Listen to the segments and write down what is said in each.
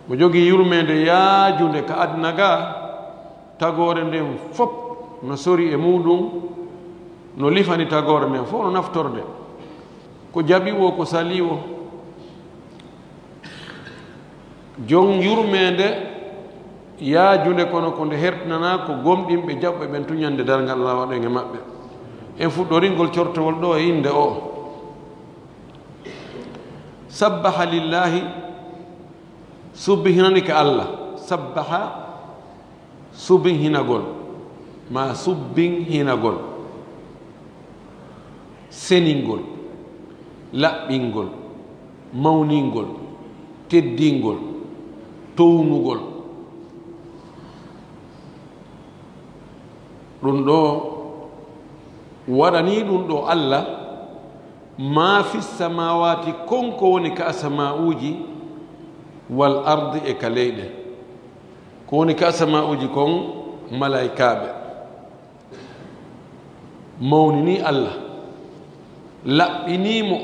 mo jogi yurmede yaajunde ka aduna ga tagore nden fop no sori e muɗum no lifani tagore nden fof no naftorde ko jaɓi o ko sali o jon yurmede yaajunde kono ko nde hertinana ko gomɗinɓe jaɓɓe ɓen tuñande dargal Allah waɗen e maɓɓe en fuɗɗoringol cortowol ɗo e inde o sabbaha lillahi subbihinani ka Allah sabbaha subbin hinagol ma subbin hinagol seningol laɓɓingol mawningol teddingol townugol ɗum ɗo waɗani ɗum ɗo Allah ma fi samawati konko woni ka asama'uji wal ardi e ka leyɗe ko woni ka asama'uji kon malaikaɓe mawnini Allah laɓɓinimo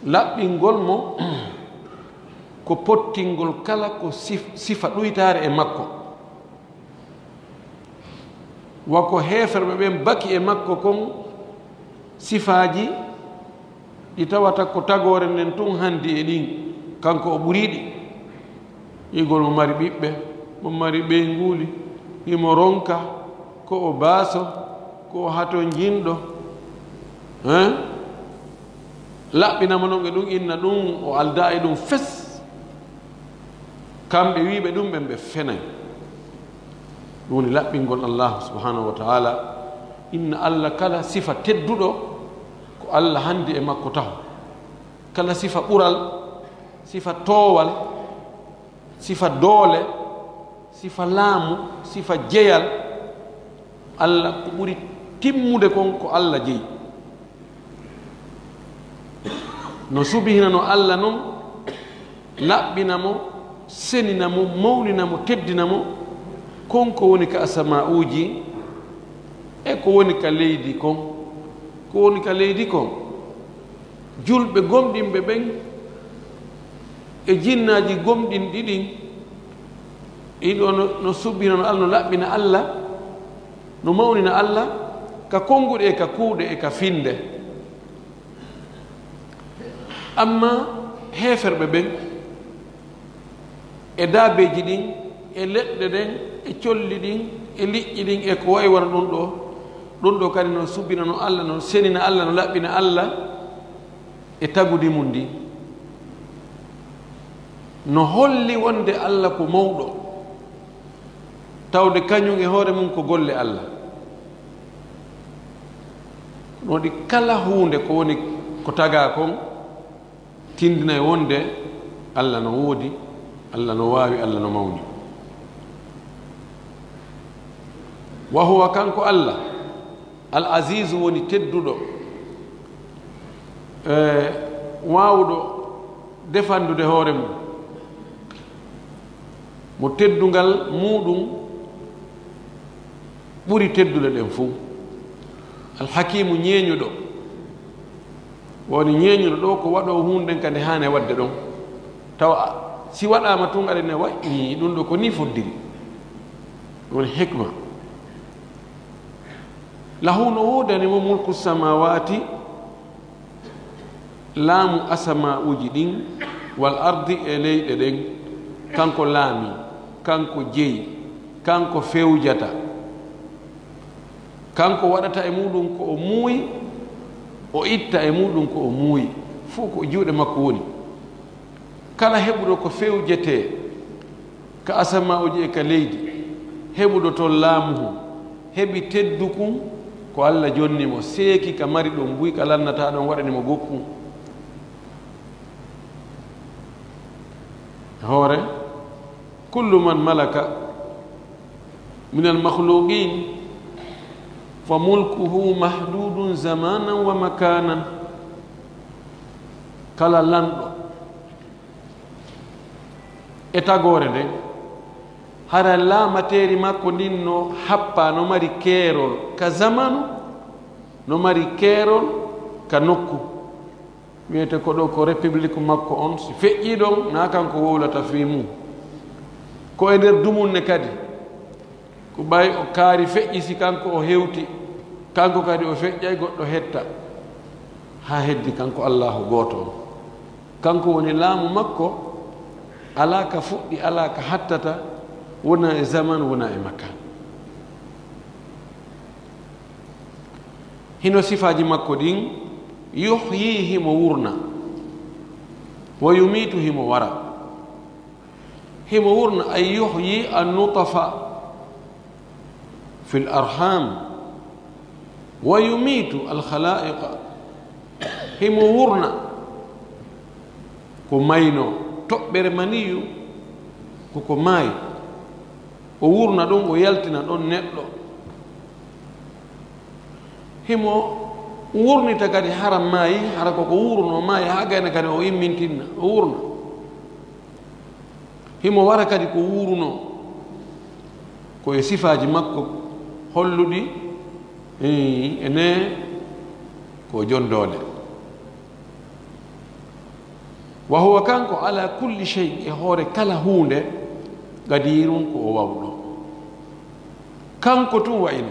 laɓɓingol mo ko pottingol kala ko sifa ɗuytare e makko wako heferɓe ɓen baki e makko kon sifaji ɗi tawata ko tagore nden tun handi e ɗin kanko o ɓuriɗi igol mo mari ɓiɓɓe mo mari ɓeynguli imo ronka ko o baaso ko o hato jinɗo laɓɓinamo noon e ɗum inna ɗum o alda e ɗum fes kamɓe wiɓe ɗum ɓen ɓe fenay ɗum woni laɓɓingol Allah subhanahu wa ta'ala inna Allah kala sifa tedduɗo ko Allah handi e makko taw kala sifa ɓural sifa toowal sifa doole sifa laamu sifa jeyal Allah ko ɓuri timmude kon ko Allah jeyi no subihinano Allah noon laɓɓinamo seninamo mawninamo teddinamo konko woni ka asama'uji e ko woni ka leydi kon ko woni ka leydi kon julɓe gomɗinɓe ɓen e jinnaji gomɗin ɗiɗin iɗo no subbinano Allah no laɓɓina Allah no mawnina Allah ka konguɗe e ka kuuɗe e ka finde amma heferɓe ɓen e daabeji ɗin e leɗɗe ɗen e colli ɗin e liƴƴi ɗin e ko wayi wona ɗum ɗo kadi no subbinano Allah no senina Allah no laɓɓina Allah e tagudi mum ndi no holli wonde Allah ko mawɗo tawde kañum e hoore mum ko golle Allah no waɗi kala hunde ko woni ko taga kon tindina e wonde Allah no woodi Allah no waawi Allah no mawni wa huwa kanko Allah al aziz woni tedduɗo waawuɗo defandude hoore mum mo teddungal muɗum ɓuri teddude ɗen fuu alhakimu ñeeñuɗo woni ñeeñuɗo ɗo ko waɗo hunde kadi haane wadde ɗon tawa si waɗama tun aɗa ne wayi ɗum ɗo ko ni foddiri woni hikma lahu no wodanimo mulku samawati laamu asama'uji ɗin wal ardi e leyɗe ɗen kanko laami kanko jeyi kanko fewjata kanko waɗata e muɗum ko o muuyi o itta e muɗum ko o muuyi fof ko juuɗe makko woni kala heɓuɗo ko fewjete ka asama'uji e ka leydi heɓuɗo toon laamuhu heɓi teddukum ko Allah jonnimo seeki ka mari ɗon mbuyi ka lannata ɗon waɗanimo gokkum hoore kullu man malaka min almakhluqin fa mulkuhu mahdudun zamanan wa makanan kala lanɗo e tagore nde hara laamateri makko ndin no happa no mari keerol ka zamanu no mari keerol ka nokku wiyete ko ɗo ko république makko on si feƴƴi ɗon na kanko wowlata fi mum ko e nder dumunne kadi ko ɓay o kaari feƴƴi si kanko o hewti kanko kadi o feƴƴay goɗɗo hetta ha heddi kanko allahu gooto on kanko woni laamu makko ala ka fuɗɗi ala ka hattata wona e zaman wona e makka hino sifaji makko ɗin yuhyi himo wurna wa yumitu himo wara himo wurna ay yuhyi annutafa fi l'arham wa yumitu alkhalaiqa himo wurna ko mayno toɓɓere maniyu koko maayi o wurna ɗum o yaltina ɗon neɗɗo himo wurnita kadi hara maayi hara koko wurno maayi ha gayna kadi o immintinna o wurna himo wara kadi ko wuruno koye sifaji makko holluɗi ene ko jondoole wa huwa kanko ala kulli shay e hoore kala hunde gadirum ko o wawɗo kanko tun wayno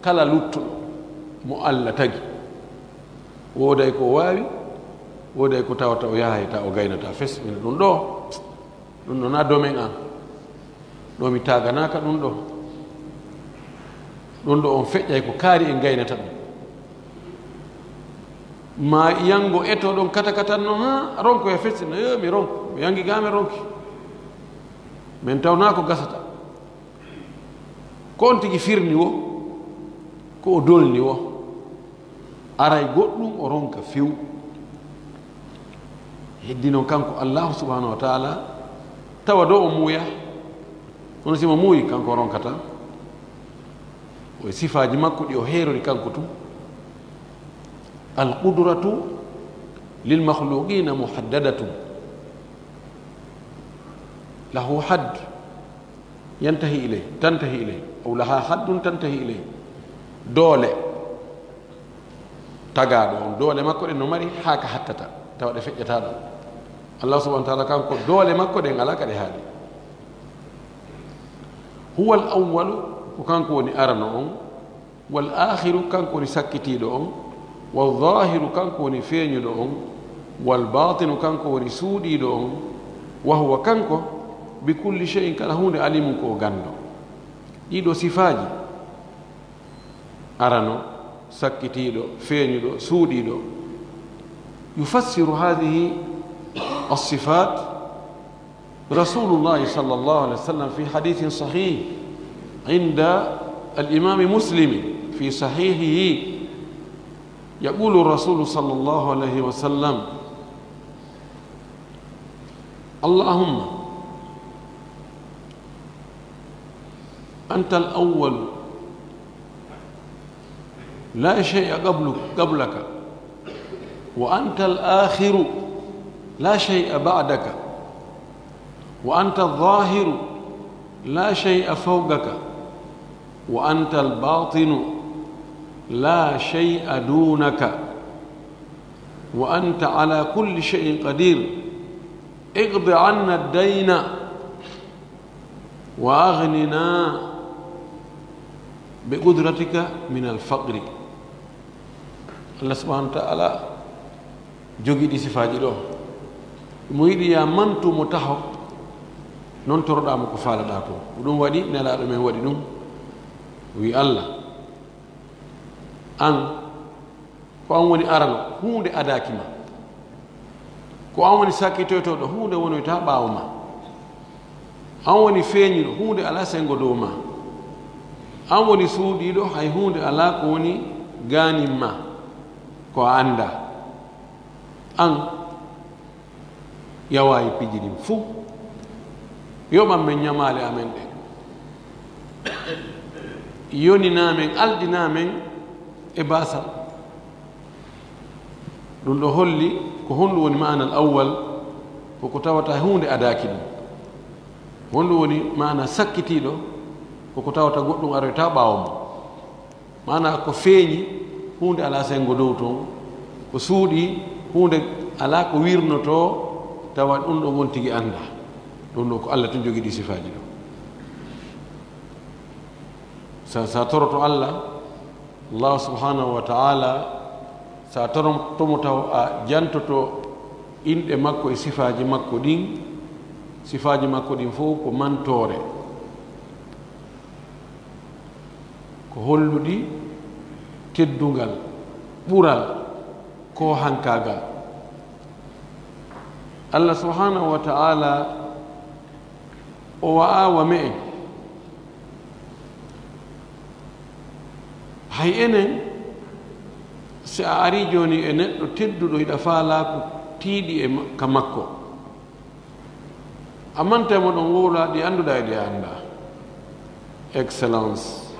kala luttuɗo mo allah tagi wooday ko waawi wooday ko tawata o yahayta o gaynata fes min ɗum ɗo na domen an ɗo mi taganaka ɗum ɗo on feƴƴay ko kaari en gaynata ɗum ma yango eto ɗon kata-katanno ha ronko e fessina yo mi ronko mi yangi ga mi ronki min tawna ko gasata ko on tigi firni wo ko o dolni wo aray goɗɗum o ronka few heddi noon kanko allahu subhanahu wa taala tawa do o muuya hono simo muuyi kanko ronkata o sifaji makko ɗi o heerori kanko tum القدرة للمخلوقين محددة له حد تنتهي إليه أو لها حد تنتهي إليه دولة تقادون دولة ما كن نمري حاك حتى تود فجتان الله سبحانه وتعالى كان دولة ما كن على كده هذه هو الأول وكان كوني أرنون والآخر كان كوني سكتي لهم والظاهر كان كوني فيني لهم والباطن كان كوني سودي لهم وهو كانكو بكل شيء كالهون علمكو غاندو يدو سفاجي أرانو سكتيلو فينيلو سوديلو يفسر هذه الصفات رسول الله صلى الله عليه وسلم في حديث صحيح عند الإمام مسلم في صحيحه يقول الرسول صلى الله عليه وسلم اللهم أنت الأول لا شيء قبلك وأنت الآخر لا شيء بعدك وأنت الظاهر لا شيء فوقك وأنت الباطن لا شيء دونك وأنت على كل شيء قدير اقض عنا الدين وأغننا بقدرتك من الفقر الله سبحانه وتعالى jogi ɗi sifaji ɗo mo yiɗi ya mantu mo taho non toroɗamo ko faalaɗa ko ɗum waɗi nelaɗo men waɗi ɗum wi allah an ko an woni arano hunde adaki ma ko an woni sakkitoytoɗo hunde wonoyta ɓaawo ma an woni feeñiɗo hunde ala sengo dow ma an woni suuɗiɗo hay hunde ala ko woni ganim ma ko a anda an yawayi piji ɗin fuu yoɓan men ñamale amen ɗe yoninamen aldinamen e basal ɗum ɗo holli ko honɗum woni mana al awwal koko tawata hunde adaki ɗum honɗum woni mana sakkitiɗo koko tawata goɗɗum aroyta ɓawo mo mana ko feeñi hunde ala sengo dow toon ko suuɗi hunde ala ko wirnoto tawa ɗum ɗo won tigi anda ɗum ɗo ko Allah tun jogi ɗi sifaji ɗo sa toroto Allah subhanahu wa ta'ala sa tomo taw a jantoto inɗe makko e sifaji makko ɗin fof ko mantore ko holluɗi teddugal ɓural ko hankagal Allah subhanahu wa ta'ala o wa'awa me en hay enen si a ari joni e neɗɗo tedduɗo hiɗa faala ko tiiɗi e ka makko amantemo ɗon wowla ɗi annduɗa e ɗi annda excellence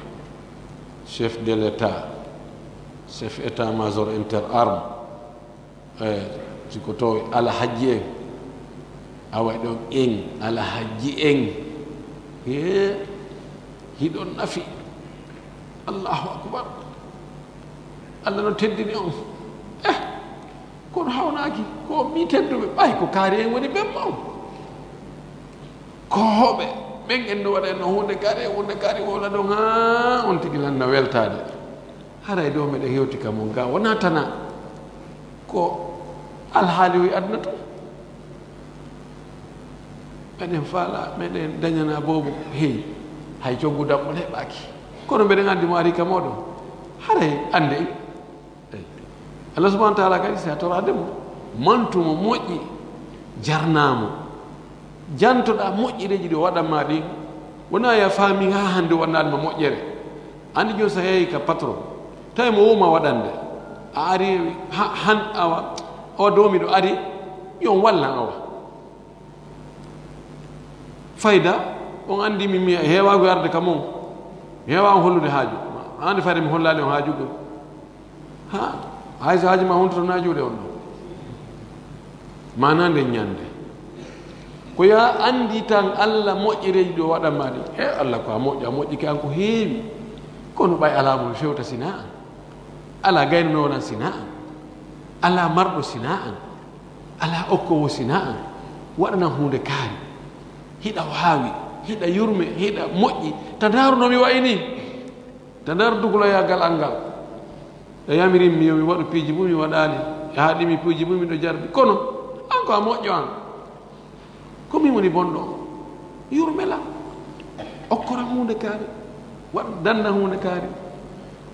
chef de l'état chef état major inter arme siko to alhaji en awa ɗon en alhaji en hiɗon nafi allahu akbar Allah no teddini on kono hawnaki ko mi tedduɓe ɓay ko kaari en woni ɓemma on ko hoɓe ɓen en no waɗa no hunde kaari wola ɗon ha on tigi lanna weltade haray ɗo meɗen hewti kamon ga wona tana ko alhaali wi aduna to meɗen faala meɗen dañana boobo heewi hay coggu dammol heɓaki kono mbeɗen andi mo ari ka moɗon haray ande Allah subhanahu wa ta'ala kadi sa torademo mantumo moƴƴi jarnamo jantoɗa moƴƴireji ɗi waɗanma ɗin wona ya faami ha hande wannadema moƴƴere andi joni so heewi ka patron tawi mo wuma waɗande a ari han awa o domiɗo ari yon walla awa fayda on andi mi heewago arde ka mon mi heewa on hollude haaju ande fayde mi hollali on haajugol ha hayso haaji ma huntoto najuuɗe on ɗo mana nde ñande ko ya andi tan Allah moƴƴereji ɗo waɗanma ɗi Allah ko a moƴƴi an ko heewi kono ɓay ala mo fewta sina an ala gaynano wonan sina an ala marɗo sina an ala okkowo sina an waɗanan hunde kaari hiɗa waawi hiɗa yurme hiɗa moƴƴi ta ndaruno mi wayi ni ta ndaru dugloyagal al ngal e yamirin mi yomi waɗu piiji mum mi waɗali e haɗimi piiji mum miɗo jarbi kono an ko a moƴƴo an komin woni bonɗo yurmela okkora hunde kaari waɗ danda hunde kaari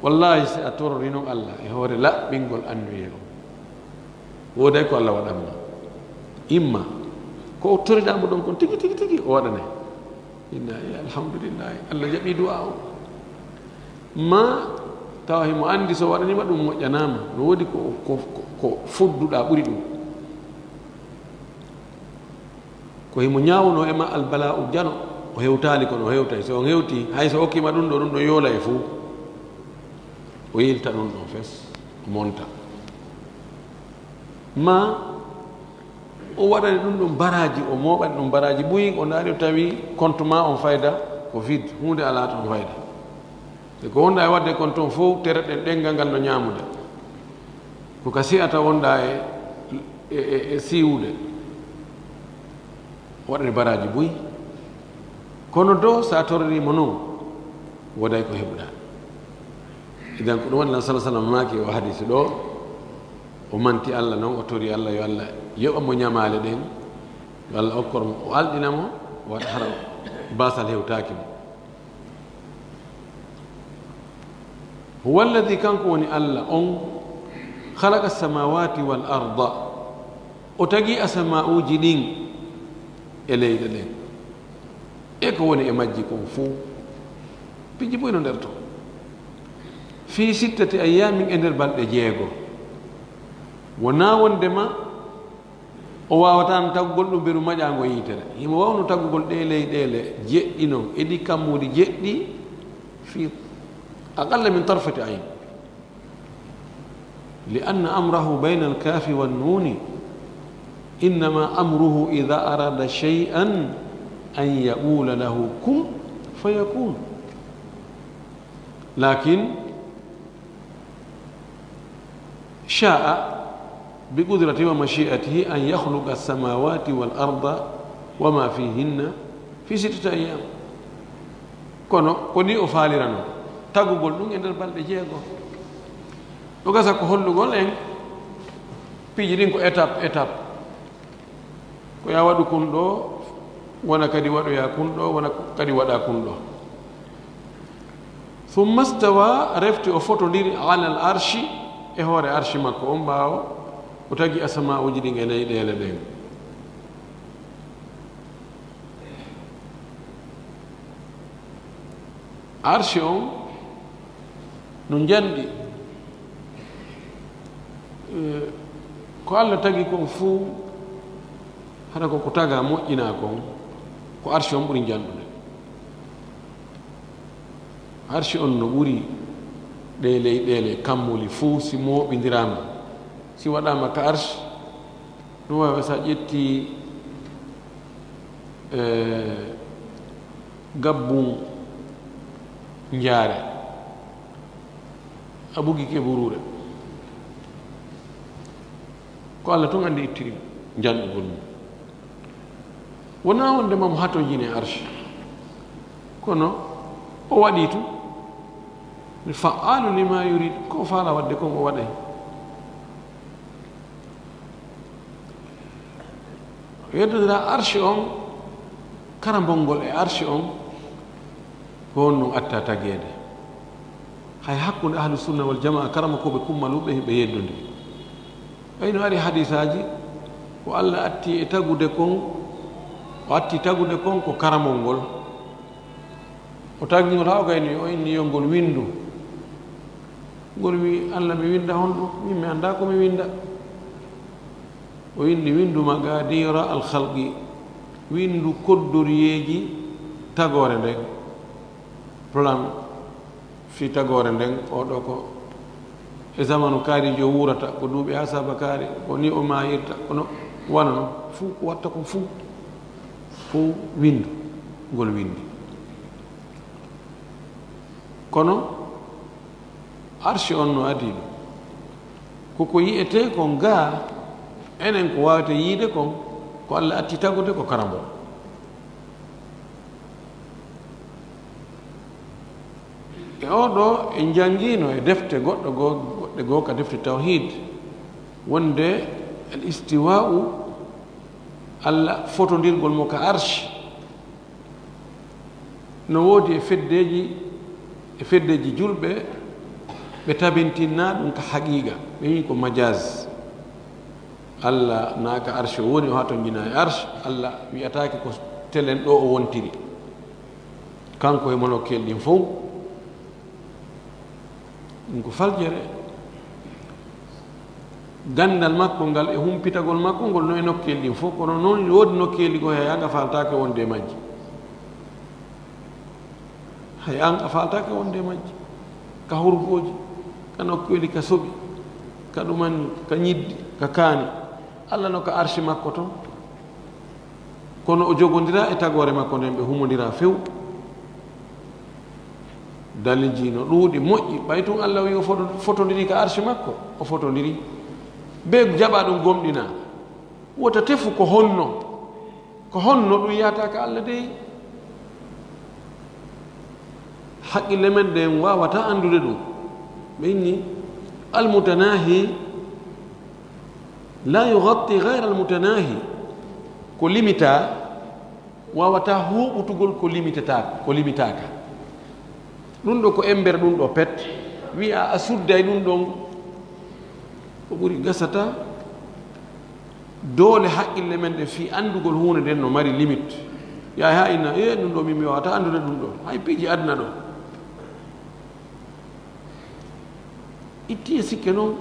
wallahi si a torori noon Allah e hoore laɓɓingol anduye o woday ko Allah waɗanma imma ko o toriɗamo ɗon kon tigi o waɗane inna alhamdulillahi Allah jaɓi du'a o ma tawa himo andi so waɗanima ɗum moƴƴanama no woodi ko fudduɗa ɓuri ɗum ko himo ñawno ema albala u jano o hewtali kono o hewtay so on hewti hay so hokkima ɗum ɗo yoola e fuu o yilta ɗum ɗon fes o monta ma o waɗani ɗum ɗum baraji o moɓani ɗum baraji ɓuyi o daari o tawi compte ma on fayda ko vide hunde ala toon fayda e ko wonɗa e wadde compte on fof tereɗen ɗengal ngal no ñamude ko ka siyata wonɗa e siwude waɗani baraji ɓuyi kono do sa torrimo noon woday ko heɓuɗa idan ko ɗum waɗi lan sala sallam maki o hadisi ɗo o manti Allah noon o tori Allah yo Allah yoɓamo ñamale ɗen yo Allah okkormo o alɗinamo o waɗa hara basal hewtaki mo huwa alladi kanko woni Allah on halaka samawati wal arda o tagi asama'uji ɗin e leyɗe ɗen e ko woni e majji kon fuu piji ɓuyno nder to fi sittati ayamin e nder balɗe 6 wona wondema o wawata taggugol ɗum mberu maƴango yitere himo wawno taggugol ɗe leyɗele jeɗɗi noon eɗi kammuɗi jeɗɗi fi aqalla min tarfati ayn li anna amrahu bayna alkafi wannuni innama amruhu ida arada shay'an an yaqula lahu kun fayakun lakin شاء بقدرته ومشيئته أن يخلق السماوات والأرض وما فيهن في 6 أيام kono ko ni o faalirano tagugol ɗum e nder balɗe 6 ɗo gasa ko hollugol en piiji ɗin ko étape ko ya waɗu kun ɗo wona kadi waɗoya kun ɗo wona kadi waɗa kun ɗo thumma stawa refti o fotodiri ala al arshi e hoore arshi makko on ɓaawo o tagi asama'uji ɗin e 4 ɗeele ɗen arshi on no janɗi ko Allah tagi kon fuu hada ko taga moƴƴina kon ko arshi on ɓuri janɗude arshi on no ɓuri ɗeele kammuli fuu si mooɓindirama si waɗama ka arshi no wawi sa ƴetti gabbum njaare a ɓugi keɓurure ko Allah tun andi ittiri janɗugol mum wona wondema mo hatojine arshi kono o waɗi tu fa'alu lima yurid ko faala wadde kon o waɗay yeddodira arshi on karambol e arshi on ko wonno atta tageede hay hakkunde ahlu sunna wal jamaa karama koɓe kummaluɓe ɓe yeddodi ɓayno ari hadisaji ko Allah atti e tagude kon o atti tagude kon ko karamol ngol o tagniol ha o gayni o inni yo ngol windu ngol wi Allah mi winda honɗo min mi anda komi winda o inni windu magadira al khalqi windu koddoriyeji tagore nden plan fi tagore nden oɗo ko e zamanu kaarijo wurata ko duuɓi ha saba kaari ko ni o mayirta kono wona noon fuu ko watta ko fuu windu ngol windi kono arshi on no adi ɗum koko yiyete kon ga enen ko wawete yiide kon ko Allah atti tagude ko karambol e oɗo en jangino e defte goɗɗe goo ka defte tawhid wonde al istiwa'u Allah fotodirgol mo ka arshi no woodi e feddeji julɓe ɓe tabintinna ɗum ka haqiqa ɓe wi ko majaz Allah naaka arshi o woni o ha to jina e arshi Allah wiyatake ko telen ɗo o wontiri kanko e monokkel ɗin fof ɗum ko faljere gandal makko ngal e humpitagol makko ngol no e nokkel ɗin fof kono noon woodi nokkeli ko hay anga faltake wonde majji hay an a faltake wonde majji ka hurgoji ka nokkeli ka soɓi ka ɗumanni ka ñiddi ka kaani Allah no ka arshi makko toon kono o jogodira e tagore makko nden ɓe humodira few daliji no ɗuuɗi moƴƴi ɓay tun Allah wi o fotodiri ka arshi makko o fotodiri be jaɓa ɗum gomɗina wota tefu ko honno ɗum yiyata ka Allah dey haqqille men ɗen wawata andude ɗum ɓe inni almutanahi la yugatti gayra almutanahi ko limita wawata huɓutugol ko limitaka ɗum ɗo ko embere ɗum ɗo pet wiya a sudday ɗum ɗon ko ɓuri gasata doole haqqille men ɗe fi andugol hunde nden no mari limite ya ha inna ɗum ɗo min mi wawata andude ɗum ɗo hay piiji aduna ɗo itti e sikke noon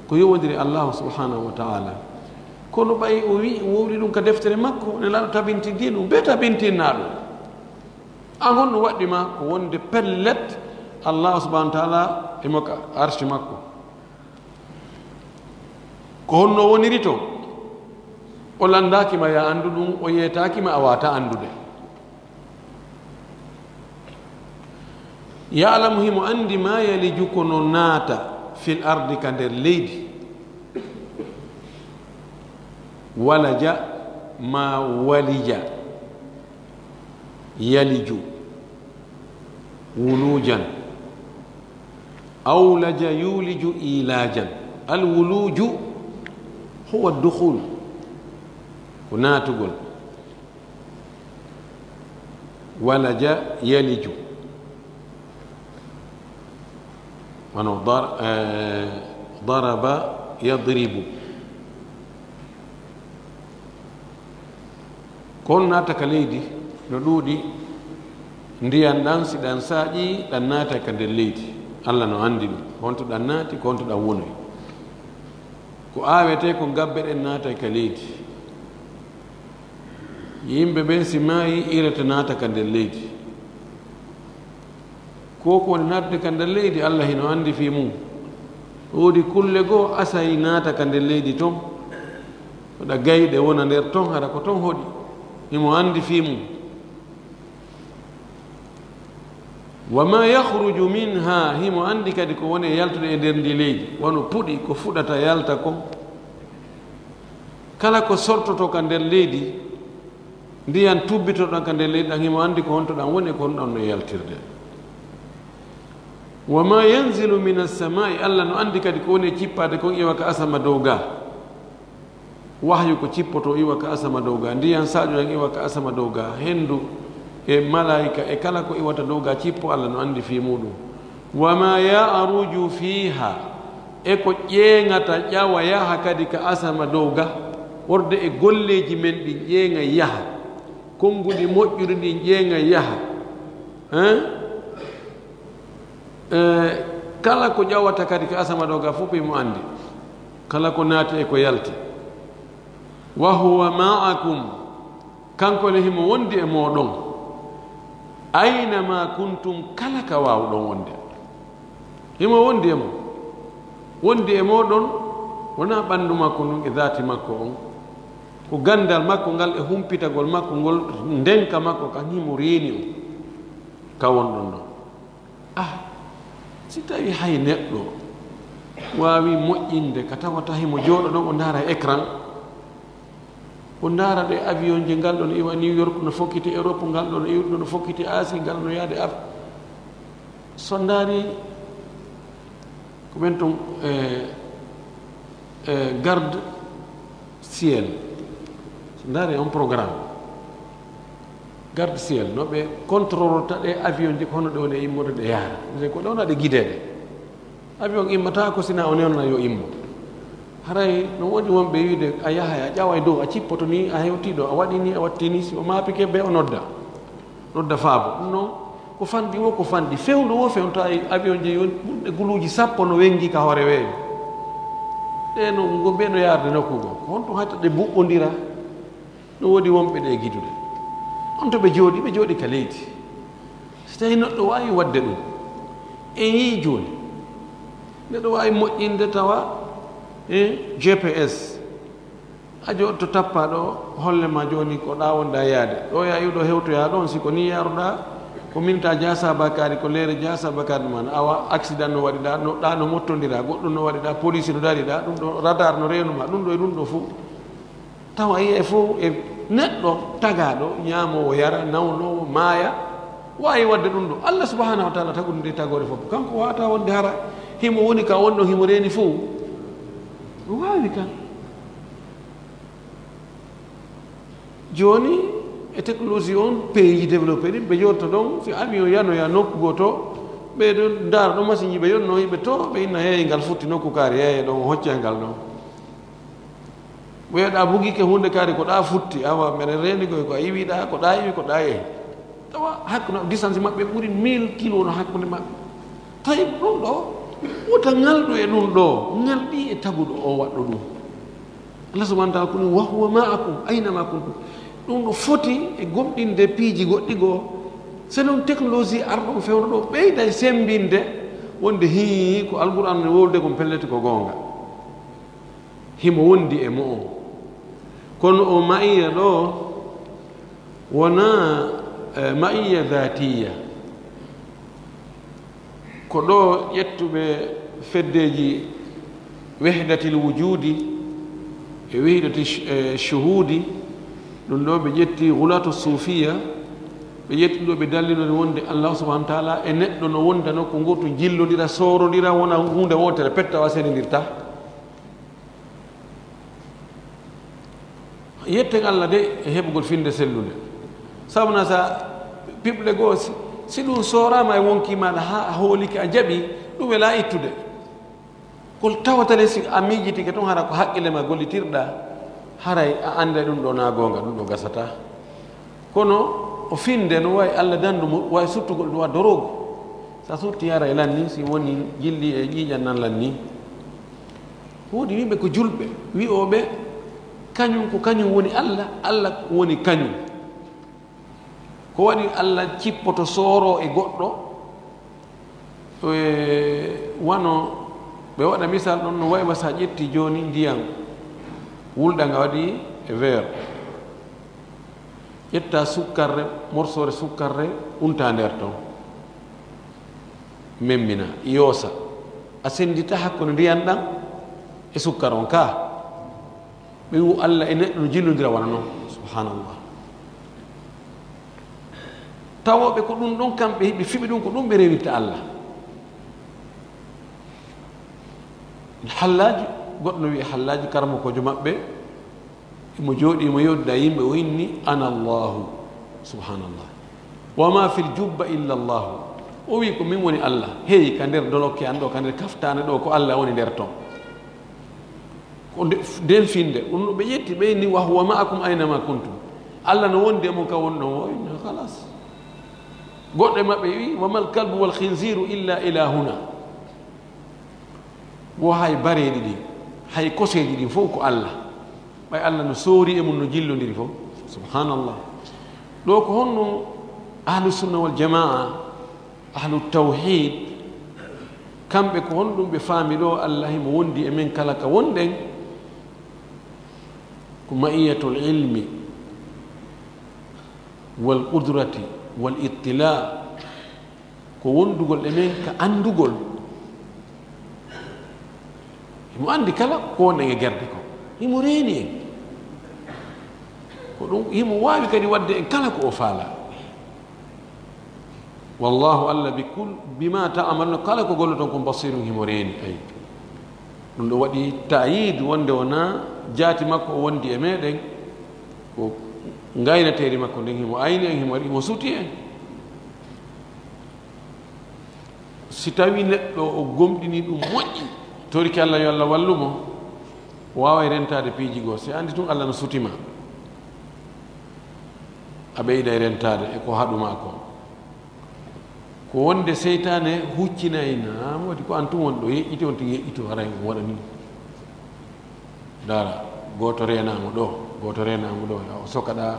ko yowodiri allahu subhanahu wa taala kono ɓay o wowli ɗum ka deftere makko ne laɗo tabintindi ɗum be tabintinna ɗum an honno waɗɗima ko wonde pellet allahu subhanahu wa taala e makko arshi makko ko honno woniri to o landakima ya andu ɗum o yeetakima a wata andude ya'lamu himo andi ma yaliju kono naata fil ardi ka nder leydi ولج ما ولج يلج ولوجا أولج يولج إيلاجا الولوج هو الدخول كنا تقول ولج يلج ضرب يضرب kon naata ka leydi no ɗuuɗi ndiyan ɗan si ɗan saaƴi ɗan naata ka nder leydi allah no anndi ɗum honto ɗan naati ko honto ɗan wonoy ko aawete ko gabbe ɗen naata ka leydi yimɓe ɓen si maayi irete naata ka nder leydi ko ko woni naatude ka nder leydi allah hino anndi fi mum woodi kulle goo asayi naata ka nder leydi toon oɗa gayɗe wona nder toon hara ko toon hoɗi himo anndi fi mum wa ma yahruju minha himo anndi kadi ko woni e yaltude e nder ndi leydi wono puɗi ko fuɗata yalta ko kala ko sortoto ka nder leydi ndiyan tubbitoɗon ka nder leydi ɗan himo anndi ko honto ɗan woni ko honɗon no yaltirde wa ma yanzilu min assamai allah no anndi kadi ko woni e cippade kon iwa ka asama dow ga wahyu ko cippoto iwa ka asama dow ga ndiyan saƴoɗan iwa ka asama dow ga henndu e malaika e kala ko iwata dow ga cippo allah no anndi fi muɗum wa ma ya'ruju fiha e ko ƴeeŋata ƴawa yaha kadi ka asama dow ga worde e golleji men ɗi ƴeeŋa yaha konnguɗi moƴƴuɗi ɗi ƴeeŋa yaha kala ko ƴawata kadi ka asama dow ga fof imo anndi kala ko naati e ko yalti wa huwa ma'akum kanko le himo wondi e moɗon aynama kuntum kala ka wawɗon wonde himo wondi e mo wondi e moɗon wona ɓanndu makko ndun e dati makko on ko gandal makko ngal e humpitagol makko ngol ndenka makko kan himo reeni on ka wonɗon ɗon si tawi hay neɗɗo wawi moƴƴinde ka tawata himo jooɗo ɗon o ndaara écran o ndaara ɗe avion je ngal ɗon iwa New York no fokkiti Europe ngal ɗon iwɗo no fokkiti Asie ngal no yaade af so ndaari ko ɓen ton garde ciel so ndaari on programme garde ciel no ɓe contrôle ɗe avion je ko hono ɗe woni e immode ɗe yaara ko ɗowna ɗe guideɗe avion immata ko sina o newna yo immo haray no woodi wonɓe wiide a yaha a ƴawa e dow a cippoto ni a hewtiɗo a waɗi ni a watti ni si o maapike ɓe o nodda faabo ɗum noon ko fanɗi wo ko fanɗi fewndu wo fewnta avion je yoni ɓurɗe guluuji sappo no wengi ka hoore weeyo ɗe no ngo ɓe no yarde nokkugo ko honto hatta ɗe buɓɓodira no woodi wonɓe ɗe gidude on to ɓe jooɗi ka leydi so tawi neɗɗo wawi wadde ɗum en yii jooni neɗɗo wawi moƴƴinde tawa GPS a to tappa ɗo hollema joni ko ɗa wonda yaade ɗo ya iwɗo hewtoya ɗon siko ni yaruɗa ko minta jasa bakari ko leere jasa bakari man awa accident no waɗiɗa ɗa no mottodira goɗɗum no waɗiɗa police no dariɗa ɗum ɗo radar no renuma ɗum ɗo e ɗum ɗo fo tawa yiye fof e neɗɗo tagaɗo ñamowo yara nawnowo maaya wawi wadde ɗum ɗo allah subhanahu wa taala tagude nde tagore fof kanko wata wonde hara himo woni ka wonɗo himo reeni fof wawi kan joni e technologie on pays développé ɗi ɓe jotta ɗon si avion yanoya nokkugo to ɓeɗo daara ɗo machine ji ɓe yonno yimɓe to ɓe inna heeyi ngal futti nokku kaari heeye ɗon hocca ngal ɗon ɓeeɗa bugike hunde kaari ko ɗa futti awa mbeɗa reenigoy ko a yiwiɗa ko ɗa yiwi ko ɗa yehi tawa hakkude distance maɓɓe ɓuri 1000 kilos no hakkude maɓɓe tawi ɗum ɗo wota ngalɗo e ɗum ɗo ngalɗi e taguɗo o waɗɗo ɗum allah subahana taala ko ɗum wa huwa ma'akum aynama kuntum ɗum ɗo foti e gomɗinde piiji goɗɗi goo so noon technologie arɗo fewno ɗo ɓeyda e sembinde wonde hi ko alqouran ne wolde ko pellete ko goonga himo wondi e mo on kono o ma'iya ɗo wona ma'iya dhatiya ko ɗo ƴettuɓe feddeji wahdatil wujudi وحدة الشهود ɗum ɗo ɓe ƴetti gulatu sufiya ɓe ƴetti ɗo ɓe dallino wonde allah subahanahu wa taala e neɗɗo no wondano ko goto jillodira sorodira wona hunde wotere petta wa senindirta yetten allah de e heɓugol finde sellude sabuna sa piɓle goo si ɗum sorama e wonki maɗa ha hooliki a jaɓi ɗum wela ittude kol tawatale si a miijitike toon hara ko haqqille ma gollitirɗa haray a anda ɗum ɗo na gonga ɗum ɗo gasata kono o finde no wawi allah dandumo wawi suttugol ɗum wa dorogo sa sutti yara e lan ni si woni jilli e ƴiiƴan nan lan ni woodi yimɓe ko julɓe wi'oɓe kañum ko kañum woni allah allah woni kañum ko waɗi allah cippoto sooro e goɗɗo wano ɓe waɗa misal ɗon no wayi sa ƴetti joni ndiyam wulɗa nga waɗi e verre ƴetta sukkarre morsore sukkarre unta nder ton memmina yoosa a sendita hakkude ndiyan ɗam e sukkar on ka ɓe wi allah e neɗɗo no jillodira wona noon subhanallah tawoɓe ko ɗum ɗon kamɓe hiɓe fiɓi ɗum ko ɗum ɓe rewirta allah hallaji goɗɗo no wiya hallaji karmakojo maɓɓe mo jooɗimo yodda yimɓe o inni ana allahu subhanallah wama fi ljubba illa llahu o wi ko min woni allah heeyi ka nder dolokke an ɗo ka nder kaftane ɗo ko allah woni nder ton ko nden finde ɗum ɗo ɓe ƴetti ɓe inni wa huwa ma'akum aynama kuntum allah no wondi e mum ka woni ɗon o inni halas goɗɗo maɓɓe wi wamal kalbu wal khinziru illa ilahuna wo hay bareɗi ɗi hay koseji ɗi fof ko allah ɓay allah no soori e mum no jillodiri fof subhanallah ɗo ko honno ahlu sunna wal jamaa ahlu tawhid kamɓe ko honɗum ɓe faami ɗo allah himo wondi e men kala ka wonɗen ko ma'iyatul ilmi wal qudrati wal ittila ko wondugol e men ka andugol himo andi kala ko wonɗen e gerde ko himo reeni en ko ɗum himo waawi kadi wadde en kala ko o faala wallahu allah bima ta'amaluna kala ko golloton ko basirum himo reeni ay ɗum ɗo waɗi ta'yid wonde wona jaati makko o wondi e meɗen ko ngaynateeri makko nden himo ayni en himo waɗi himo suti en si tawi neɗɗo o gomɗini ɗum moƴƴi toriki allah yo allah wallumo wawa rentade piiji goo si andi tun allah no sutima a ɓeyda e rentade e ko haɗuma ko wonde seytane huccinayna waɗi ko an tun woni ɗo yeƴƴiti on tigi yeƴƴito haray on waɗa ni dara goto renamo ɗo goto renamo ɗo o sokaɗa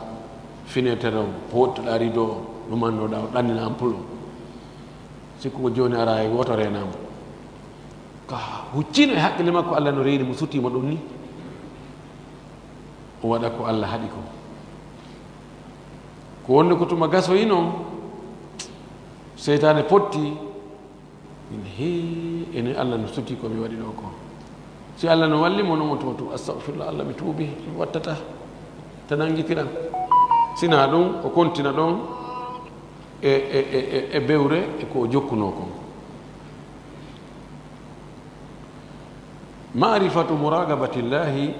fenêtre o poɗtoɗa rido o ɗumannoɗa o ɗannina ampoule o sikku ko joni ara e goto renamo ka huccino e haqqille makko allah no reyni mo sutima ɗum ni o waɗa ko allah haɗi ko wonde ko tuma gasoyi noon seytane potti ine he ene allah no suti komi waɗi ɗo ko si allah no wallimo noon o tuma tu astahfirullah allah mi tuubi mi wattata tan anguitiran sina ɗum o kontina ɗon e bewre e ko o jokkuno kon marifatu muragabatillahi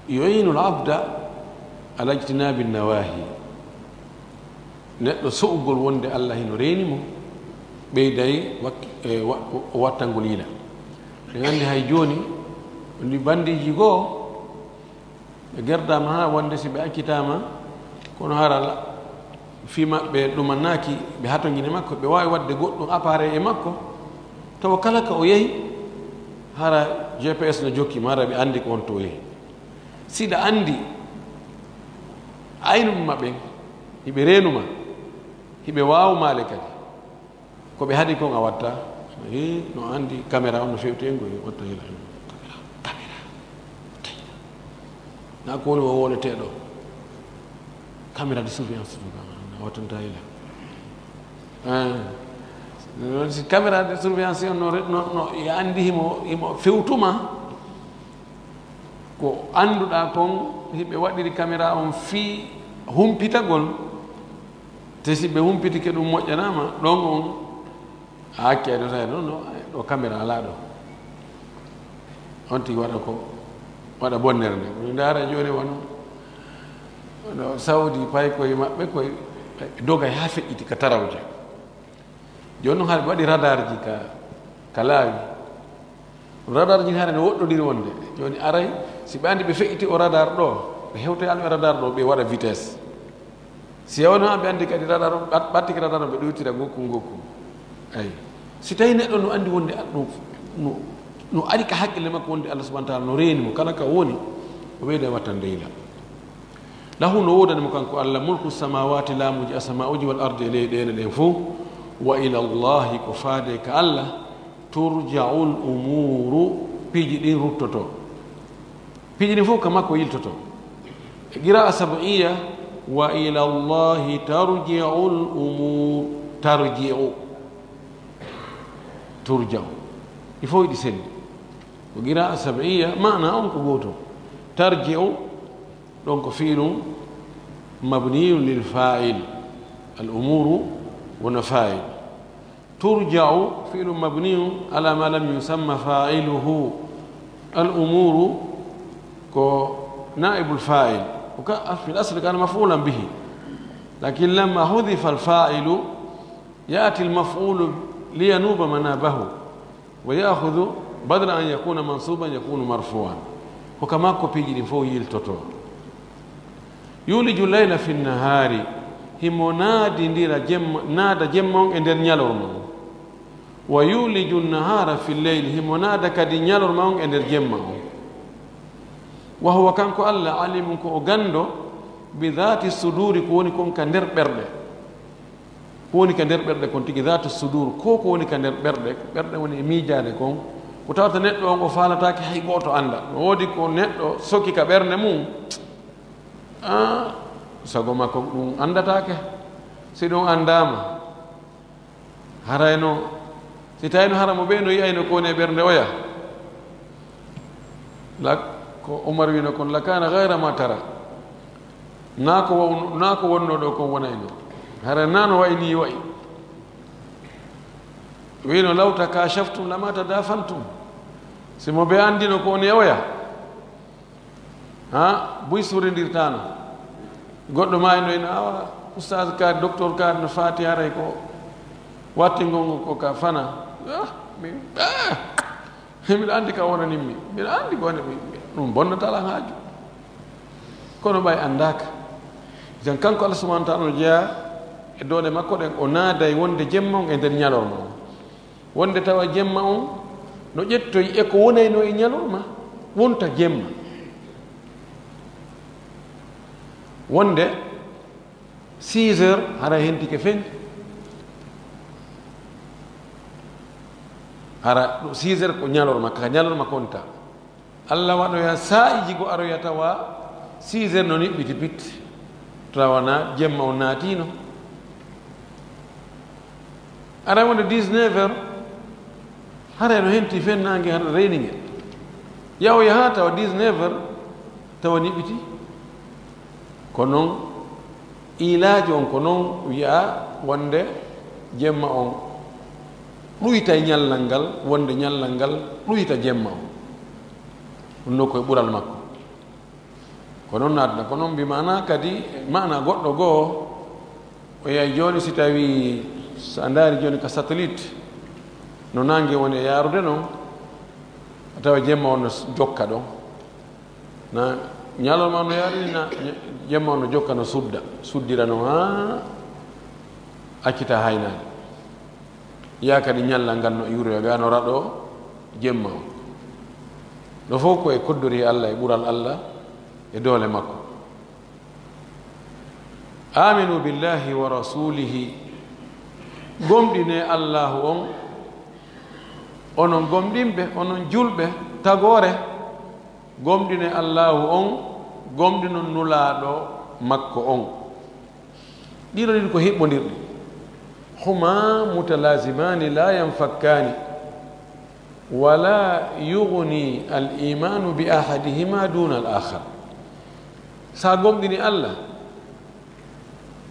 yu'inu al-abda ala ijtinabi nawahi neɗɗo so'ugol wonde allah hino reeni mo ɓeyday o wattangol yila ɗe gandi hay joni ndi bandiji goo ɓe gerdama ha wonde si ɓe accitama kono hara fi maɓɓe ɗumannaki ɓe hatoguine makko ɓe wawi wadde goɗɗum appareil e makko tawa kala ka o yeehi hara gps no jokkima hara ɓe andi ko wonto o yeehi siɗa andi aynuma ɓen hiɓe renuma hiɓe wawmale kadi koɓe haɗi kon a watta no andi caméra on no fewti en goy watta hila caméra na ko woni o woneteɗo caméra de surveillance a wattanta hila si caméra de surveillance on no andi himo fewtuma ko annduɗa kon hiɓe waɗiri caméra on fii humpitagol te si ɓe humpitike ɗum moƴƴanama ɗon on a hakki aɗo tawi non ɗo caméra ala ɗo on tigi waɗa ko waɗa bonnere nde ɗum ndaara joni wono no Saudi pay koye maɓɓe koye dogay ha feƴƴiti ka tarawje joni noon haɗa ɓe waɗi radar ji ka laawi radar ji hare no woɗɗodiri wonde joni aray si ɓe andi ɓe feƴƴiti o radar ɗo ɓe hewtoyalɓe radar ɗo ɓe waɗa vitesse si yawno ɓe andi kadi radar o ɓattiki radar o ɓe ɗoytira gokku ayi si tawi neɗɗo no andi wonde no ari ka haqqille makko wonde Allah subahana taala no reeni mo kala ka woni o ɓeyde watta ndeyla lahu no wodanimo kanko Allah mulku samawati laamuji asamauji wal ardi e leyɗele ɗen fof wa ila llahi ko faade ka Allah turjaul umuru piiji ɗin ruttoto piiji ɗin fof ka makko yiltoto e qira'a sab'iya wa ila llahi tarji'ul umur turja'u il faut ɗi sendi ko qira'a sab'iya maana on ko goto tarji'u ɗon ko fi'lun mabniyun lil fa'il al umuru wona fa'il turja'u fi'lun mabniyun ala ma lam yusamma fa'iluhu al umuru ko نائب الفاعل في الأصل كان مفعولا به لكن لما حذف الفاعل يأتي المفعول لينوب منابه ويأخذ بدل أن يكون منصوبا يكون مرفوعا وكما كوبيجي فوق يلتوتو يولج الليل في النهار هي نادي ندير نادى جمع اندر نيالورم ويولج النهار في الليل هي نادى كدي نيالورم اندر جمع وهو كانكو الله عليم كو غاندو بذات الصدور كوني كون كندر برده كوني كندر برده كون تيغي ذات الصدور كوني كندر برده وني ميجاده كون ko tawta neɗɗo on o faalatake hay goto anda no wodi ko neɗɗo sokki ka ɓernde mum sago makko ɗum andatake si ɗum andama harayno si tawino hara mo ɓe no yiyayno ko woni e ɓernde oya ko Umar wino kon lakana gayra ma tara na ko wonno ɗo kon wonayno hara nano wayni wayi wino law takashaftum lama tadafantum simo ɓe andino ko woni e oya buy surindirtano goɗɗo ma no ina awa oustage kadi docteur kadi no fati haray ko wattingol ko ka fana mbiɗa andi ka wonanimmi mbiɗa andi gone ɗum bonnatalan haaju kono ɓay andaka jan kanko Allah subahana taala no jeeya e dole makko ɗen o naaday wonde jemma on e nder ñalorma on wonde tawa jemma on no ƴettoyi e ko wonayno e ñalorma wonta jemma wonde 6 heures hara hentike feñ hara 6 heures ko ñalorma ka ñalorma konta Allah waɗoya saa'iji go aroya tawa 6 heures no niɓɓiti pit tawana jemma o naatino ara wonde 19 heures hara no henti fennangue hara reyningue yawoya ha tawa 19 heures tawa niɓɓiti ko noon ilaji on ko noon wiya wonde jemma on ɗuyta e ñallal ngal wonde ñallal ngal ɗuyta jemma on ɗum no koye ɓural makko ko noon naatna ko noon mbimana kadi mana goɗɗo goo o yiyay joni si tawi so a daari joni ka satellite no nangue woni e yarude noon a tawa jemma on no jokka ɗon na ñalolma no yarini na jemma on no jokka no suddira noon ha accita haynade ya kadi ñallal ngal no yuroya ga no raɗo jemma on ɗo fof ko e koddori Allah e ɓural Allah e doole makko aminu billahi wa rasulihi gomɗine allahu on onon gomɗinɓe onon julɓe tagore gomɗine allahu on gomɗinon nulaaɗo makko on ɗiɗo ɗiɗi ko hiɓɓodirɗi huma mutalazimani la yanfakkani ولا يغني الإيمان بأحدهما دون الآخر ساقوم ديني الله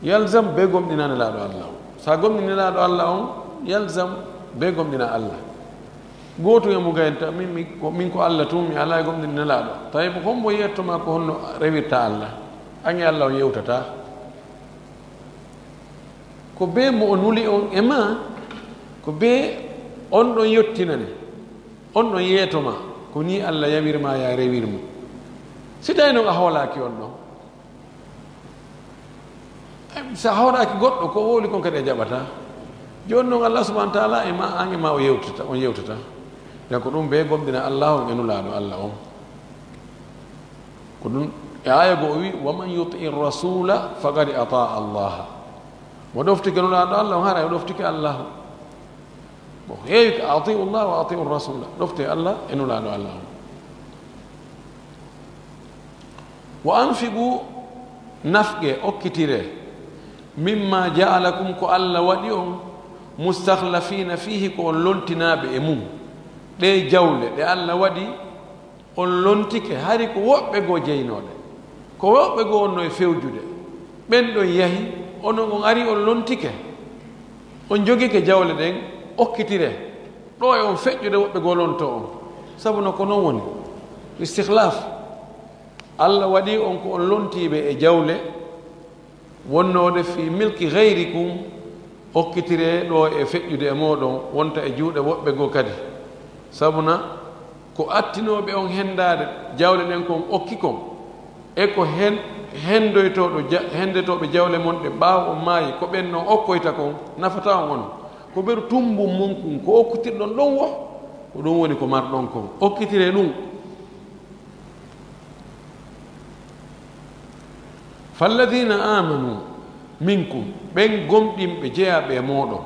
يلزم بيقوم دينا لا الله ساقوم دينا لا الله يلزم بيقوم دينا الله goto e mugayta min ko Allah tumi ala gomde nelaɗo tawi ko hombo yettoma ko honno rewirta Allah ange Allah o yewtata ko be mo o nuli on e ma ko be on ɗon yettinane on ɗon yeetoma ko ni Allah yawirma ya rewirmo si tawi noon a hoolaki on ɗon sa hooraki goɗɗo ko woli kon kadi a jaɓata joni noon Allah subahana taala e ma ange ma o yewtata on yewtata donc ɗum be gomdina Allah on enulaɗo Allah on ko ɗum e aya go o wi waman yuti rasula faqad ata Allah mo ɗoftike nulaɗo Allah on hara o ɗoftike Allah bo heewi ko atiu llah wa atiu rasula ɗofte Allah enulaɗo Allah on wa anfiqu nafqe okkitire mimma jaalakum ko Allah waɗi on mustakhlafina fihi ko on lontinaɓe e mum ɗe jawle ɗe Allah waɗi on lontike hari ko woɓɓe goo jeynoɗe ko woɓɓe goo onno e fewjude ɓen ɗon yahi onon on ari on lontike on jogike jawle ɗen okkitire ɗo e on feƴƴude woɓɓe goo lonto on sabu no ko noon woni istikhlaf Allah waɗi on ko on lontiɓe e jawle wonnode fi milki gayrikum okkitire ɗo e feƴƴude e moɗon wonta e juuɗe woɓɓe goo kadi sabuna ko attinoɓe on hendade jawle ɗen kon okki kon e ko hendetoɓe jawle mon ɗe ɓaawo on maayi ko ɓen noon okkoyta kon nafata on on ko ɓeru tumbum mum kon ko okkitirɗon ɗon wo ko ɗum woni ko marɗon kon okkitire ɗum falladina amanu minkum ɓen gomɗinɓe jeyaɓe e moɗon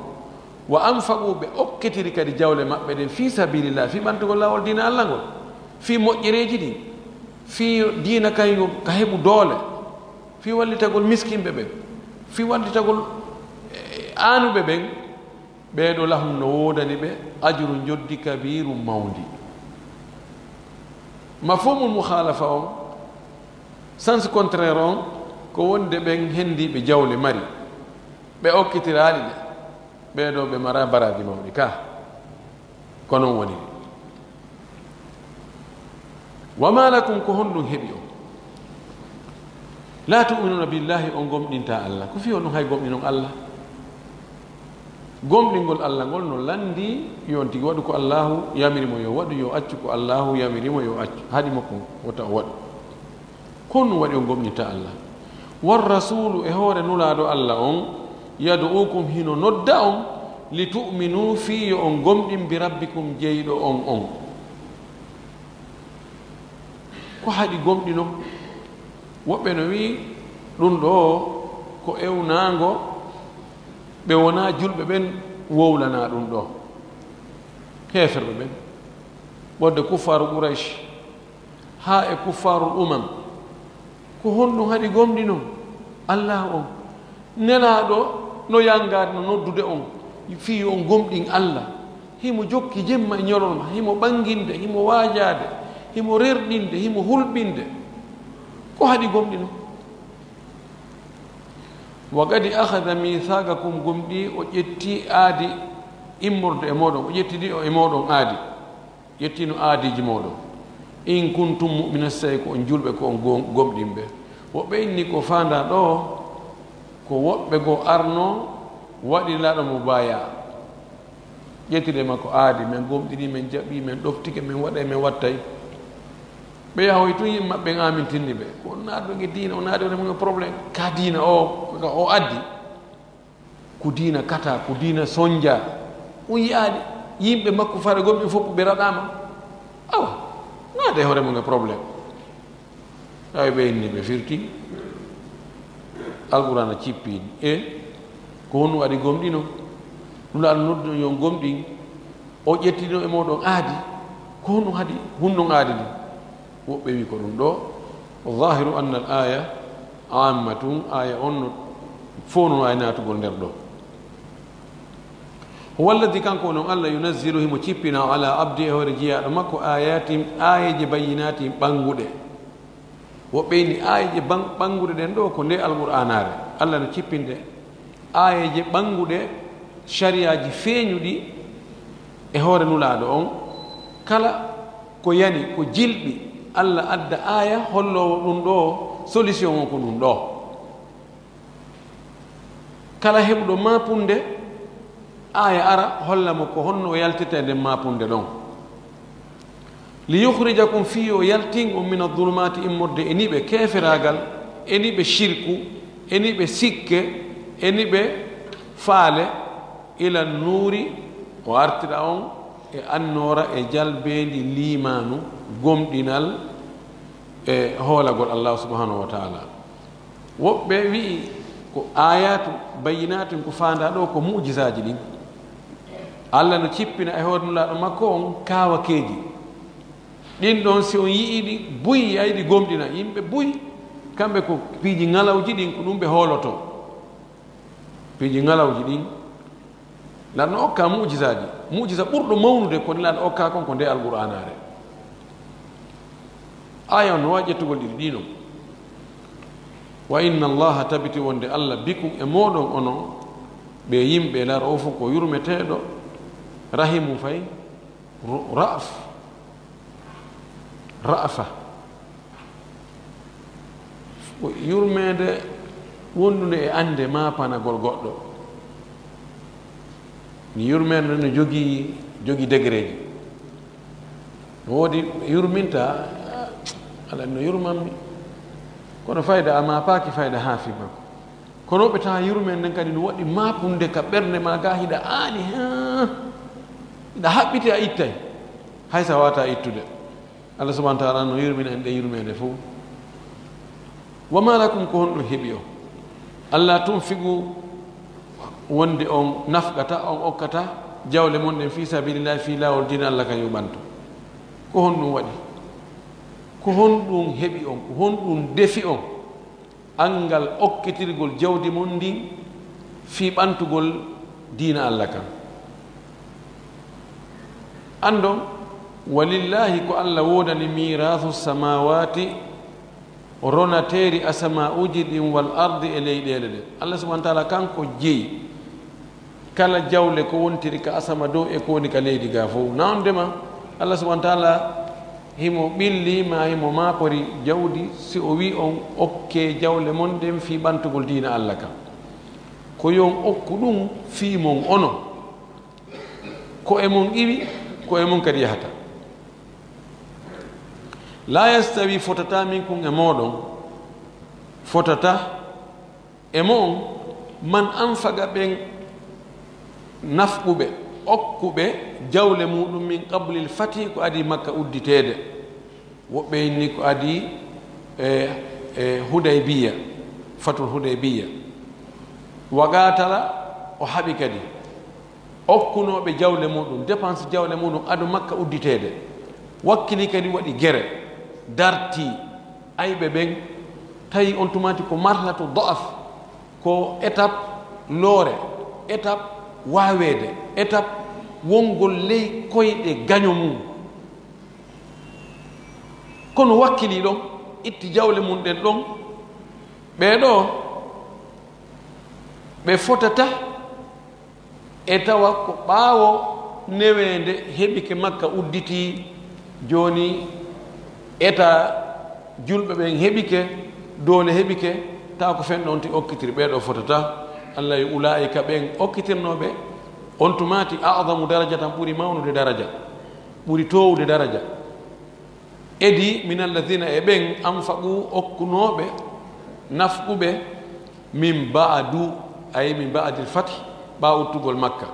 wa anfaqu ɓe okkitiri kadi jawle maɓɓe ɗen fi sabilillah fi ɓantugol lawol dina Allah ngol fi moƴƴereji ɗi fi dina kaygo ka heɓu doole fi wallitagol miskinɓe ɓen fi wallitagol anuɓe ɓen ɓeɗo lahum no wodani ɓe ajru joddi kabiru mawdi mafhumul mukhalafa on sens contraire on ko wonde ɓen hendiɓe jawle mari ɓe okkitiraɗi ɗe ɓeɗo ɓe mara baraji mawɗi ka ko noon woni wama lakum ko honɗum heeɓi on la tuminuna billahi on gomɗinta Allah ko fi on ɗum hay gomɗinon Allah gomɗingol Allah ngol no landi yon tigi waɗu ko Allahu yamirimo yo waɗu yo accu ko Allahu yamirimo yo accu haɗi makko wota o waɗu ko ɗum waɗi on gomɗinta Allah war rasulu e hoore nulaɗo Allah on yad'ukum hino nodda on li tu'minu fi yo on gomɗin bi rabbikum jeyɗo on ko haɗi gomɗino woɓɓe no wi ɗum ɗo ko ewnago ɓe wona julɓe ɓen wowlana ɗum ɗo heferɓe ɓen ɓodde kuffaru qouraish ha e kuffarul umam ko honɗum haɗi gomɗino Allah on nelaɗo no yangade no noddude on fi on gomɗin Allah himo jokki jemma e ñololma himo ɓanginde himo waajade himo rerɗinde himo hulɓinde ko haɗi gomɗino wa gadi ahada mithagakum gomɗi o ƴetti aadi immorde e moɗon o ƴettidi o e moɗon aadi ƴettino aadiji moɗon in kuntum mu'mina say ko on julɓe ko on gomɗinɓe woɓɓe inni ko fanda ɗo ko woɓɓe goo arno waɗiraɗo mo baya ƴettide makko aadi min gomɗini min jaɓi min ɗoftike min waɗa min wattay ɓe yahoy tun yimmaɓe ɓen amintinni ɓe ko naɗoge diina o naɗi wonemo probléme ka diina o addi ko diina kata ko diina soñdia on yiyaɗi yimɓe makko fare gomɓe fof ɓe raɗama awa naade horemoge probléme ay ɓe inni ɓe firti alqurana cippini ko honno waɗi gomɗino nulaɗo nodduno yo gomɗin o ƴettino e moɗon aadi ko honno haɗi hunnon aadi ndi woɓɓe wi ko ɗum ɗo zahiru anna al aya ammatum aya on no fof no wawi natugol nder ɗo هو الذي كان كون الله ينزله مجيبنا على عبده ورجيا مكو آيات آية بينات بانغودة وبين آية بانغودة دندو كون دي القرآن الله نجيبين دي آية بانغودة شريعة فينيو دي هور نولادو أون كلا كو يعني كو جلبي الله أدى آية هلو نندو سوليسيون كو نندو كلا هبدو ما بونده آية أرى هلا مكو هنو يلتتين ما بونده دون ليخرجكم فيه يلتين من الظلمات إمرد إني بكيف راغل إني بشركو إني بسكة إني بفعل إلى النور وارتدعون النور جلبين ليمانو قم دينال هو لقول الله سبحانه وتعالى وبي آيات بينات كفاندا دو كو معجزات دي الله no cippina e hornulaaɗo makko on kaawa keeji ɗin ɗon si on yi'iɗi buyi ayɗi gomɗina yimɓe buyi kamɓe ko piiji ŋalawji ɗin ko ɗum ɓe hooloto piiji ŋalawji ɗin laɗno okka mujisaji mujisa ɓurɗo mawnude ko laɗo okka kon ko nde alqur'anare aya no wawi ƴettugol ɗiɗi ɗino wa inna allaha tabiti wonde allah bikum e moɗon onon ɓe yimɓe lar o fof ko yurmeteɗo rahimu fay ra'fa yurmede wondude e ande mapanagol goɗɗo ni yurmede no jogi degré ji woodi yurminta ala no yurmanmi kono fayda ama paaki fayda haafi makko kono ɓe tawa yurmen nden kadi no waɗi mapunde ka ɓernde ma ga hiɗa aani hiɗa haɓɓiti a ittay hay sa wata ittude allah subahana taala no yurmina en ɗe yurmede fof wama lakum ko honɗum heeɓi o allah tum figu wonde on nafgata on okkata jawle mon ɗen fi sabilillahi fi lawol dina allah kan yuɓanto ko honɗum waɗi ko honɗum heeɓi on ko honɗum defi on angal okkitirgol jawdi mon ndin fi ɓantugol diina allah kan andon walillahi ko allah wodani mirathu samawati ronateri asamauji ɗin wal ardi e leyɗele ɗe allah subahana taala kanko jeeyi kala jawle ko wontiri ka asama dow e ko woni ka leydi ga fof nawndema allah subahana taala himo ɓillima himo mapori jawdi si o wi on okke jawle mon ɗen fi ɓantugol diina allah kam ko yon okku ɗum fi mon ono ko e mon iwi ko e mon kadi yahata la yastawi fotata min kun e moɗon fotata e mon man anfaga ɓen nafɓuɓe okkuɓe jawle muɗum min qablil fati ko adi makka udditede woɓɓe ni ko adi hudaybiya fatul hudaybiya wagatala o haɓi kadi okkunoɓe jawle muɗum dépense jawle muɗum adu makka udditede wakkili kadi waɗi gere darti ayɓe ɓen tawi on tumati ko marhlatu do'af ko étape loore étape wawede étape wongol ley koyɗe gaño mum kono wakkili ɗon itti jawle mum ɗen ɗon ɓeɗo ɓe fotata e tawa ko ɓaawo newende heɓike makka udditi joni eta julɓe ɓen heɓike doole heɓike tawa ko fenɗon ti okkitiri ɓeɗo fotata allah yo ulaika ɓen okkitirnoɓe on tumati adamu daraja tan ɓuuri mawnude daraja ɓuuri towde daraja edi min alladina e ɓen anfaqu okkunoɓe nafɓuɓe min ba'du ay min ba'di l fath ɓa uttugol makka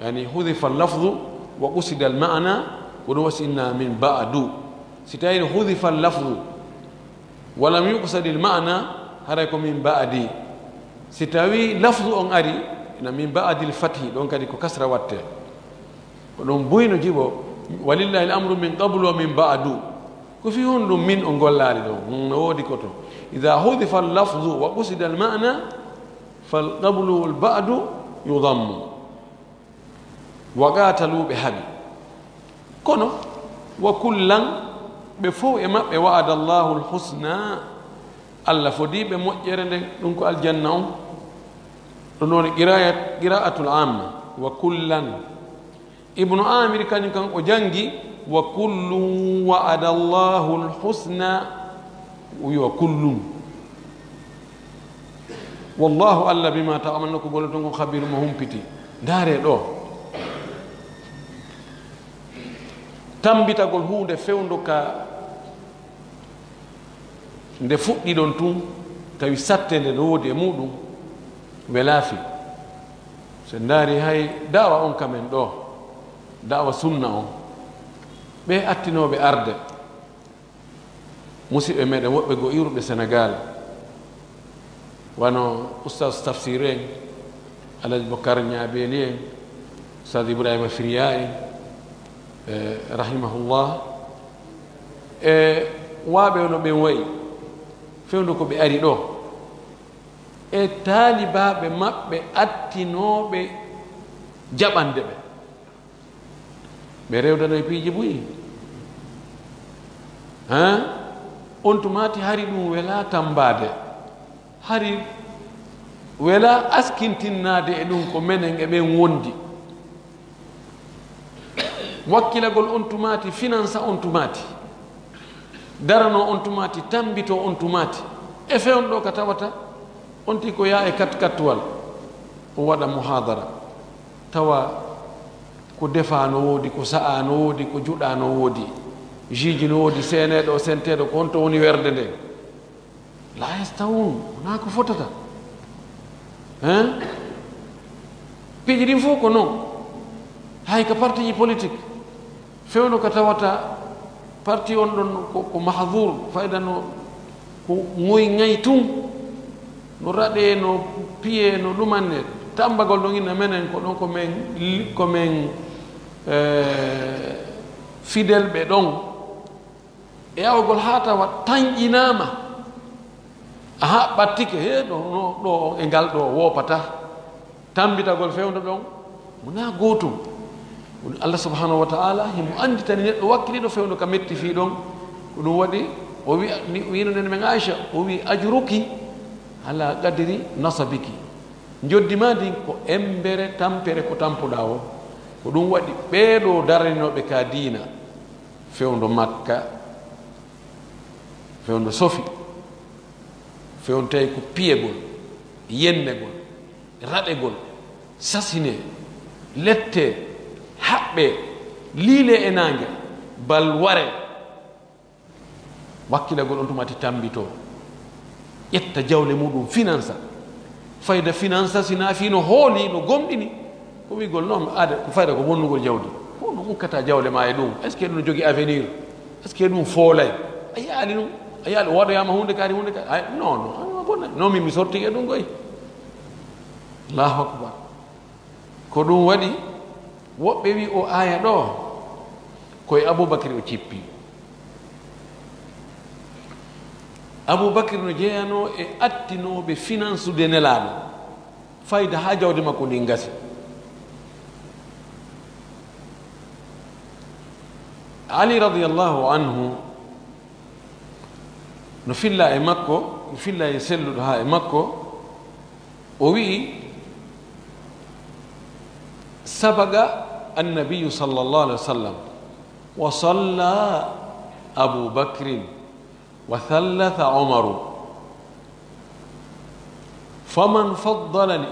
yani hudifa allafdu wa qusida al ma'na woɗum wasi inna min ba'du si tawino hudifa allafdu walam yuqsadi l ma'na haray ko min ba'di si tawi lafdu on ari ina min ba'di l fathi ɗon kadi ko kasra watte ko ɗon buyno jiɓo walillahi l amru min qablu wa min ba'du ko fi hon ɗum min o gollari ɗon no woodi ko to ida hudifa allafdu wa qusida al ma'na fal qablu wal ba'du yudammu وقاتلوا بحبي كونو وكلا بفو إما بوعد الله الحسنى الله فدي بمؤجرن دونك الجنة دون قراءة العامة وكلا ابن عامر كان وجنجي وكل وعد الله الحسنى وكل والله ألا بما تعملون كقولتهم خبير مهم بتي داري دو tambita gol hunde fewndo ka nde fuɗɗi ɗon tun tawi sattende no woodi e muɗum welaafi so ndaari hay dawa on kamen ɗo dawa sunna on ɓe attinoɓe arde musidɓe meɗen woɓɓe go iruɓe sénégal wano oustas tafsir en alaji bocar ñaabeli en oustad ibrahima firia en rahimahullah e waaɓe no ɓen wayi fewndo ko ɓe ari ɗo e taalibaɓe maɓɓe attinoɓe jaɓande ɓe rewdanoye piiji buyi on tumati hari ɗum wela tambade hari wela askintinnade e ɗum ko menen e ɓen wondi wakkilagol on tumati finance on tumati darano on tumati tambito on tumati e fewn ɗo ka tawata on ti ko yaa e kattuwal o waɗa muhadara tawa ko defa no woodi ko sa'a no woodi ko juɗa no woodi juge no woodi seneɗo senteɗo ko honto woni werde nde la yastawun wona ko fotata piiji ɗin fof ko noon hay ka parti ji politique fewno ko tawata parti on ɗon ko mahdour fayda no ko ŋoy ŋay tun no raɗe no piye no ɗumanne tambagol ɗon inna menen ko ɗon komin fidèle ɓe ɗon e awgol ha tawa tañƴinama aha ɓattike he ɗo e ngal ɗo wopata tambitagol fewno ɗon wona gotum Allah subhanahu wa ta'ala himo anditani neɗɗo wakkiliɗo fewno ka metti fi ɗon ko ɗum waɗi o wino nen men Aisha o wi ajruki ala qadri nasabiki joddima din ko embere tampere ko tampuɗa o ko ɗum waɗi ɓeeɗo darninoɓe ka diina fewndo Makka fewndo sofi fewndo tawi ko piyegol yennegol raɗegol sasine lette haɓɓe liile e nange balware wakkilagol on tumati tambito ƴetta jawle muɗum finance fayda finance sina fi no hooli no gomɗini ko wigol noon aade ko fayda ko wonnugol jawdi hono ukkata jawle ma e ɗum est ce que ɗum jogui avenir est ce que ɗum foolay a yaali ɗum a yaali waɗoyama hunde kaari non non bonna non min mi sorti e ɗum goy allahu akbar ko ɗum waɗi woɓɓe wi o aya ɗo koye aboubacry o cippi aboubacry no jeeyano e attinoɓe finance ude nelaɗo fayda ha jawdi makko ndin gasi ali radiallahu anhu no filla e makko no filla e selluɗo ha e makko o wi sabaga النبي صلى الله عليه وسلم وصلى أبو بكر وثلث عمر فمن فضلني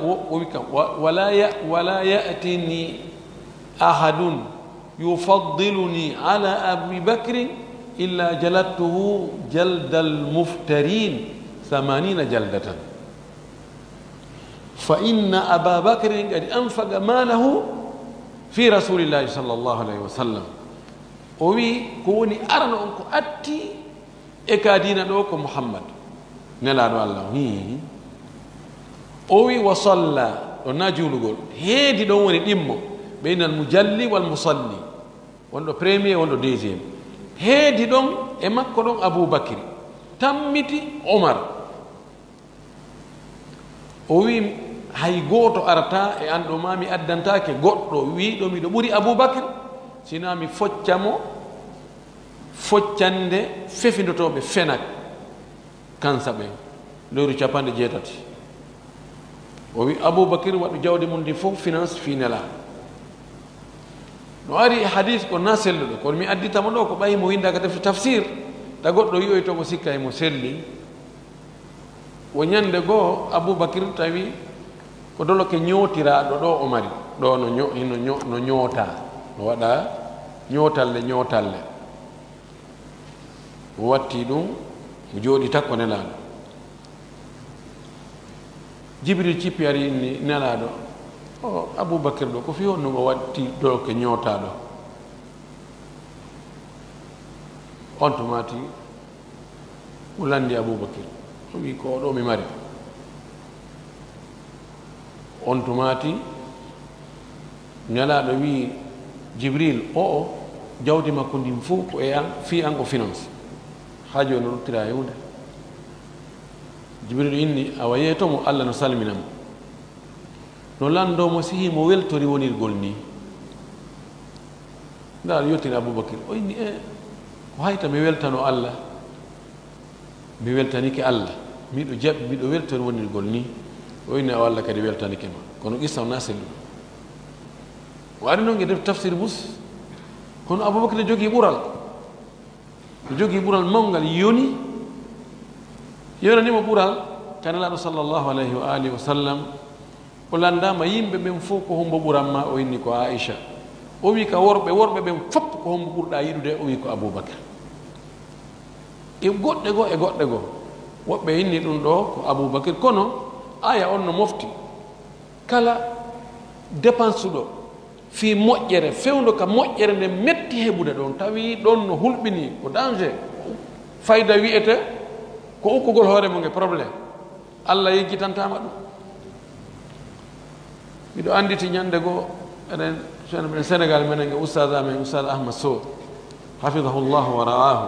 ولا يأتني أحد يفضلني على أبي بكر إلا جلدته جلد المفترين 80 جلدة فإن أبا بكر قد أنفق ماله في رسول الله صلى الله عليه وسلم وي كوني أرنا أنكو أتي إكادينا دوكو محمد نلا دو الله وي وصلى ونجول قول هيدي دوني ديمو بين المجلي والمصلي وندو بريمي وندو ديزيم هيدي دون إمكو دون أبو بكر تمتي عمر وي hay gooto arata e an ɗo ma mi addantake goɗɗo wiiɗo miɗo ɓuri aboubacry sina mi foccamo foccande fefindotoɓe fenak kansa ɓe lewru 80 o wi aboubacry waɗu jawdi mum ndi fof finance fi nelaɗo no ari hadis ko na selluɗo kono mi additamo ɗo ko ɓayi mo windaka defte tafsir ta goɗɗo wiyoy to ko sikka e mo selli wo ñande goo aboubacry tawi ko doloke ñootiraɗo ɗo o mari ɗo no ñoota no waɗa ñootalle o watti ɗum o jooɗi takko nelaɗo jibril cippi ari inni nelaɗo o aboubacry ɗo ko fi on o watti doloke ñootaɗo on tumati o landi aboubacry o wi ko ɗo mi mari on tumati nelaɗo wi jibril o jawdi makko ndin fof ko e an fi an ko finance ha joni no ruttira e hunde jibril inni awa yeetomo allah no salminamo no landomo sihi mo weltori wonirgol ni nda aɗa yettini aboubacry o inni ko hayta mi weltano allah mi weltanike allah miɗo jaɓi miɗo weltori wonirgol ni o inni o allah kadi weltanike ma kono qissa o na selluɗo o ari noon e def tafsir bus kono aboubacry ne jogii ɓural mawgal yonanimo ɓural kanelaɗo sallllahu alayhi wa alihi wa sallam o landama yimɓe ɓen fof ko hombo ɓuranma o inni ko aicha o wi ka worɓe ɓen fopp ko hombo ɓurɗa yiɗude o wi ko aboubacry e goɗɗe goo woɓɓe inni ɗum ɗo ko aboubacry kono aya on no mofti kala dépense ɗo fi moƴƴere fewndo ka moƴƴere nde metti heɓude ɗon tawi ɗon no hulɓini ko danger fayda wiyete ko ukkugol hoore mum e probléme allah yeggitantama ɗum miɗo anditi ñande goo eɗen sénégal menen e oustad amen oustad ahmad sow hafidahu llahu wa ra'ahu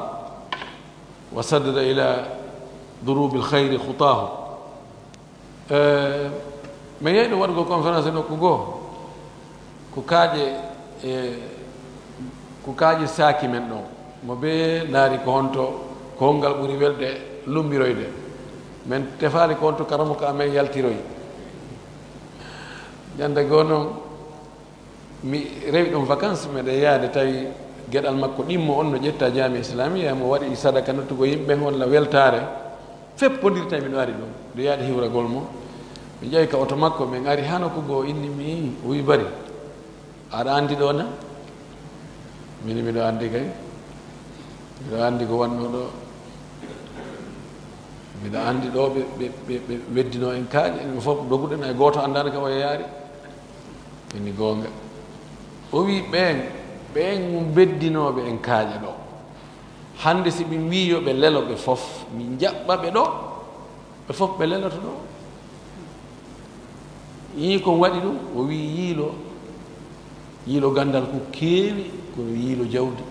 wa saddada ila durubi lhayri khutahu mi yeyɗo waɗgo conférence e nokku goo ko kaaƴe saaki men ɗon mo be naari ko honto kongal ɓuri welde lumbiroyde men tefaali ko honto karamo ko amen yaltiroy ñande goo noon mi rewi ɗum vacance meɗe yaade tawi geɗal makko ɗimmo on no ƴetta jami islamia mo waɗi sadaka nottugo yimɓe walla weltare feppodirta miɗo ari ɗum nde yaade hiwragol mo mi ƴeewi ka oto makko min ari ha nokku goo inni mi o wi bari aɗa andi ɗo na mini miɗo andi kay miɗo andi ko wanno ɗo miɗo andi ɗo ɓe weddino en kaaƴe en fof doguɗen hay goto andano ka o yaari mini gonga o wi ɓen beddinoɓe en kaaƴe ɗo hande si min wi yo ɓe lelo ɓe fof min jaɓɓa ɓe ɗo ɓe fof ɓe leloto ɗo yii kon waɗi ɗum o wi yiilo gandal ko keewi kono yiilo jawdi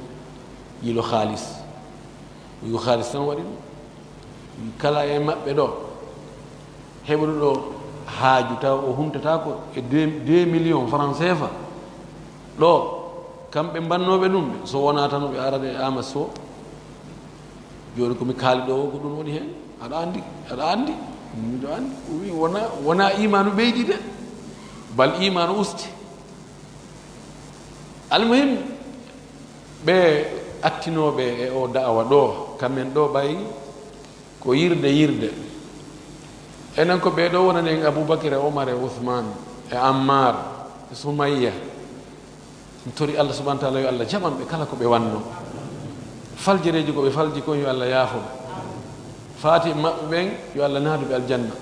yiilo haalis o wi haalis tan waɗi ɗum kala e maɓɓe ɗo heɓuɗo ɗo haaju taw o huntata ko e 2 millions franc CFA ɗo kamɓe mbannoɓe ɗum ɓe so wona tan ɓe arade ama so joni komi kaali ɗo ko ɗum woni hen aɗa andi miɗo andi o wi wona imanu ɓeydi de bal imanu usti almuhim ɓe attinoɓe e o da'awa ɗo kamɓen ɗo ɓay ko yirde enen ko ɓeɗo wonani en aboubacry e omar e ouhmane e ammar e soumayya en tori allah subahana taala yo allah jaɓanɓe kala ko ɓe wanno faljereji ko ɓe falji kon yo allah yaafoɓe faati maɓɓe ɓen yo allah naaduɓe aljanna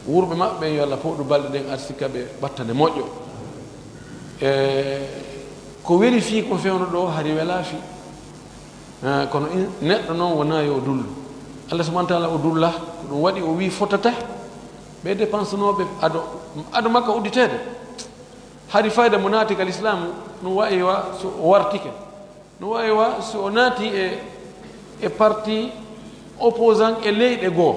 wurɓe maɓɓe ɓen yo allah pooɗu balɗe ɗen arsika ɓe ɓattande moƴƴo ko weli fii ko fewno ɗo hari wela fi kono neɗɗo noon wona yo dullu allah subahana taala o dulla ko ɗum waɗi o wi fotata ɓe dépense noɓe ado makka udditede hari fayda mo naati ka l'islam no wawi wa so o wartike no wawi wa so o naati e parti opposant e leyɗe goo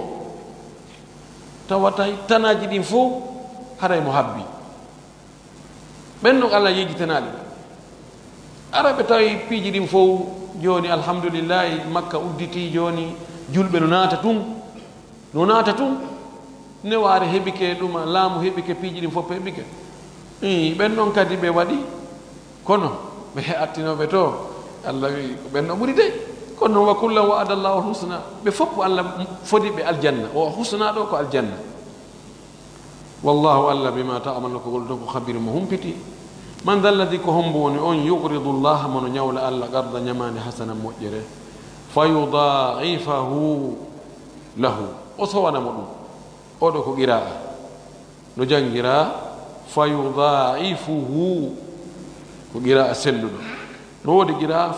tawata tanaji ɗin fof haray mo habbi ɓen ɗon Allah yejjitanaɗi araɓe tawi piiji ɗin fof joni alhamdulillahi makka udditi joni julɓe no naata tun ne waare heɓike ɗuma laamu heɓike piiji ɗin fof heɓike ɓen ɗon kadi ɓe waɗi kono ɓe attinoɓe to Allah wi ɓen ɗon ɓuri de kono noon wa kullan wa adallahu husna ɓe fof Allah fodi ɓe aljanna o husna ɗo ko aljanna wallahu Allah bima ta'maluna ko gol ko khabir mo humpiti man dal ladhi ko hombo woni on yuqridu Allah mono nyawla Allah garda nyamande hasana moƴƴere fayudaifahu lahu o sowana mo ɗum oɗo ko qira'a no jangira fayudaifuhu ko qira'a selluɗo no wodi qira'a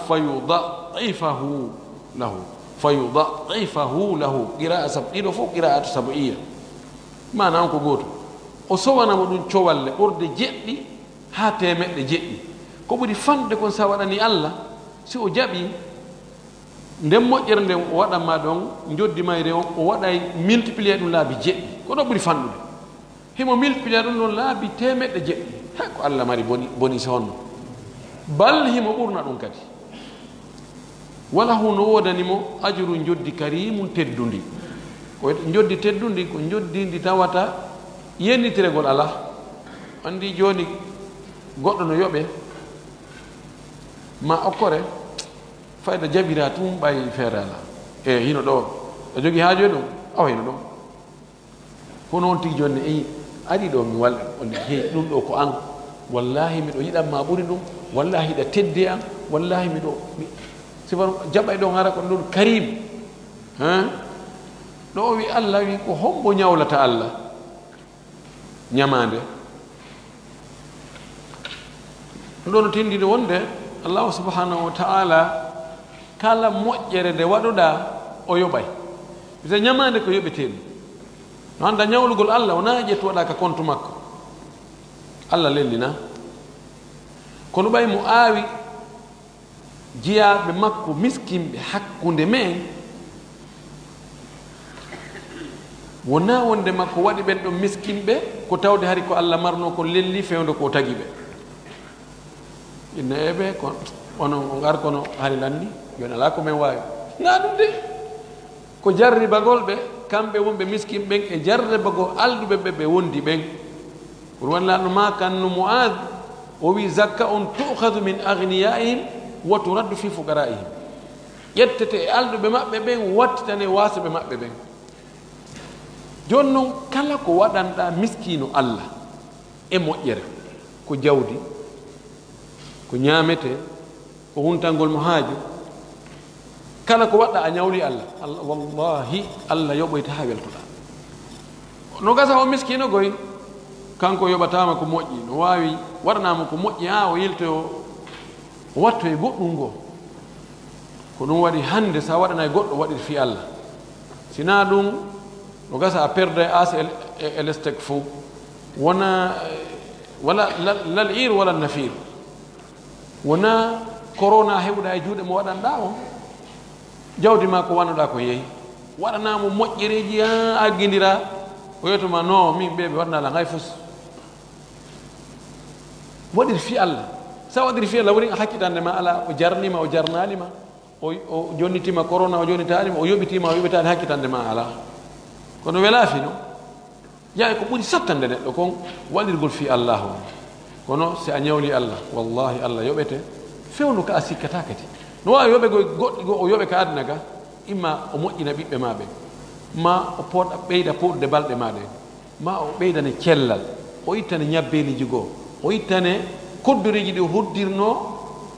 fayudaifahu lahu qira'a sabɗiɗo fof qira'atu sab'iyya mana on ko goto o sowanamo ɗum cowalle ɓurde jeɗɗi ha temeɗɗe jeɗɗi ko ɓuri fande kon sa waɗani Allah si o jaɓi nden moƴƴere nden o waɗanma ɗon joddi mayre on o waɗay multiplier ɗum laabi jeɗɗi ko ɗo ɓuri fanɗude himo multiplier ɗum ɗon laabi temeɗɗe jeɗɗi ha ko Allah mari boni so honno bal himo ɓurna ɗum kadi wala huno wodanimo ajuru joddi karimum teddundi ko joddi teddundi ko joddi ndi tawata yennitiregol ala andi joni goɗɗo no yoɓe ma okkore fayda jabira tum ɓay feere ala hino ɗo a jogui ha joni ɗum awa hino ɗon hono on tigi jonni ari ɗo mi walla he ɗum ɗo ko an wallahi miɗo yiɗanma ɓuri ɗum wallahi hiɗa tedde an wallahi miɗo sifan jaɓay ɗon hara ko ɗon karim ɗo o wi Allah wi ko hombo ñawlata Allah ñamande ɗo no tindide wonde Allah subhanahu wa ta'ala kala moƴƴere nde waɗuɗa o yoɓay bisa ñamande ko yoɓeteɗum no anda ñawlugol Allah wona ƴettu waɗa ka compte makko Allah lellina kono ɓay mo aawi jiyaɓe makko miskinɓe hakkunde men wona wonde makko waɗi ɓen ɗon miskinɓe ko tawde hari ko Allah marno ko lelli fewde ko tagi ɓe inna eɓe ko onon o ar kono hari lanni joni ala ko men wawi na ɗum de ko jarribagol ɓe kamɓe wonɓe miskin ɓen e jarribago alduɓe ɓe ɓe wondi ɓen pour wannaɗo ma kanno Mu'ad o wi zakka on tu'khadu min agniyaihim wa turaddu fi fuqaraihim ƴettete e alduɓe maɓɓe ɓen wattitane wasaɓe maɓɓe ɓen joni noon kala ko waɗanɗa miskino Allah e moƴƴere ko jawdi ko ñamete ko huntangol mo haaju kala ko waɗɗa a ñawli Allah wallahi Allah yoɓoyta ha weltoɗa no gasa o miskino goy kanko yoɓatama ko moƴƴi no wawi waɗanama ko moƴƴi ha o yilto o watto e goɗɗum ngo ko ɗum waɗi hande sa waɗana e goɗɗo waɗir fi Allah sina ɗum no gasa a perde as e lestek fo wona wala lal ir wala nafir wona corona heɓuɗa e juuɗe mo waɗanɗa o jawdi ma ko wannuɗa ko yeehi waɗanamo moƴƴereji ha aggidira o yetuma non min ɓe waɗanala hay fus waɗir fi Allah sa waɗir fi Allah woni hakkitande ma ala o jarnima o jarnalima o jonnitima corona o jonnitanima o yoɓitima o yoɓitani hakkitande ma ala kono welafi no yaay ko ɓuri sattande neɗɗo kon waɗirgol fi Allah o kono si a ñawli Allah wallahi Allah yoɓete fewnu ka a sikkata kadi no wawi yoɓe goɗɗi go o yoɓe ka aduna ga imma o moƴƴina ɓiɓɓe ma ɓen ma o poɗa ɓeyda poɗude balɗe ma ɗen ma o ɓeydane cellal o ittane ñabbeliji goo o ittane koddureji ɗi o hoddirno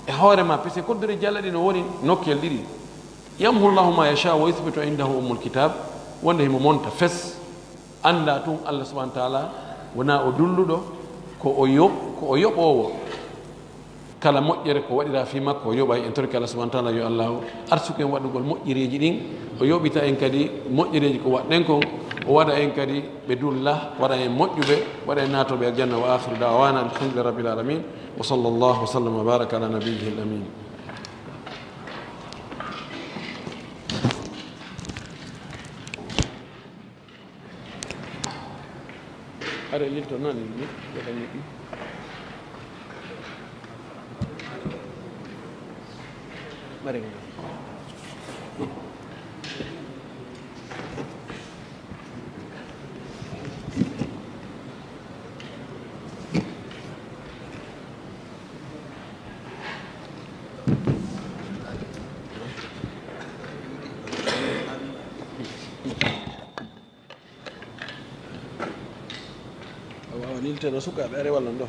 e hoore ma par ce que koddureji Allah ɗi no woni nokkel ɗiɗi yamhu llahu ma yacha wa yuthbitu indahu ummul kitab wonde himo monta fes anda tun Allah subahana taala wona o dulluɗo ko o yoɓowo kala moƴƴere ko waɗira fi makko o yoɓay en torki Allah subahana taala yo Allah arsuku en waɗugol moƴƴereji ɗin o yoɓita en kadi moƴƴereji ko waɗɗen kon o waɗa en kadi ɓe dulla waɗa en moƴƴuɓe waɗa en natoɓe aljanna wa akhiru dawana alhamdulillahi rabbil alamin wa sallallahu wa sallam wa baraka ala nabiyyihi al amin are lilto noon ni ɓeɗa ñiɓi ɓare wawa lilteɗo sukaɓe are walla ndo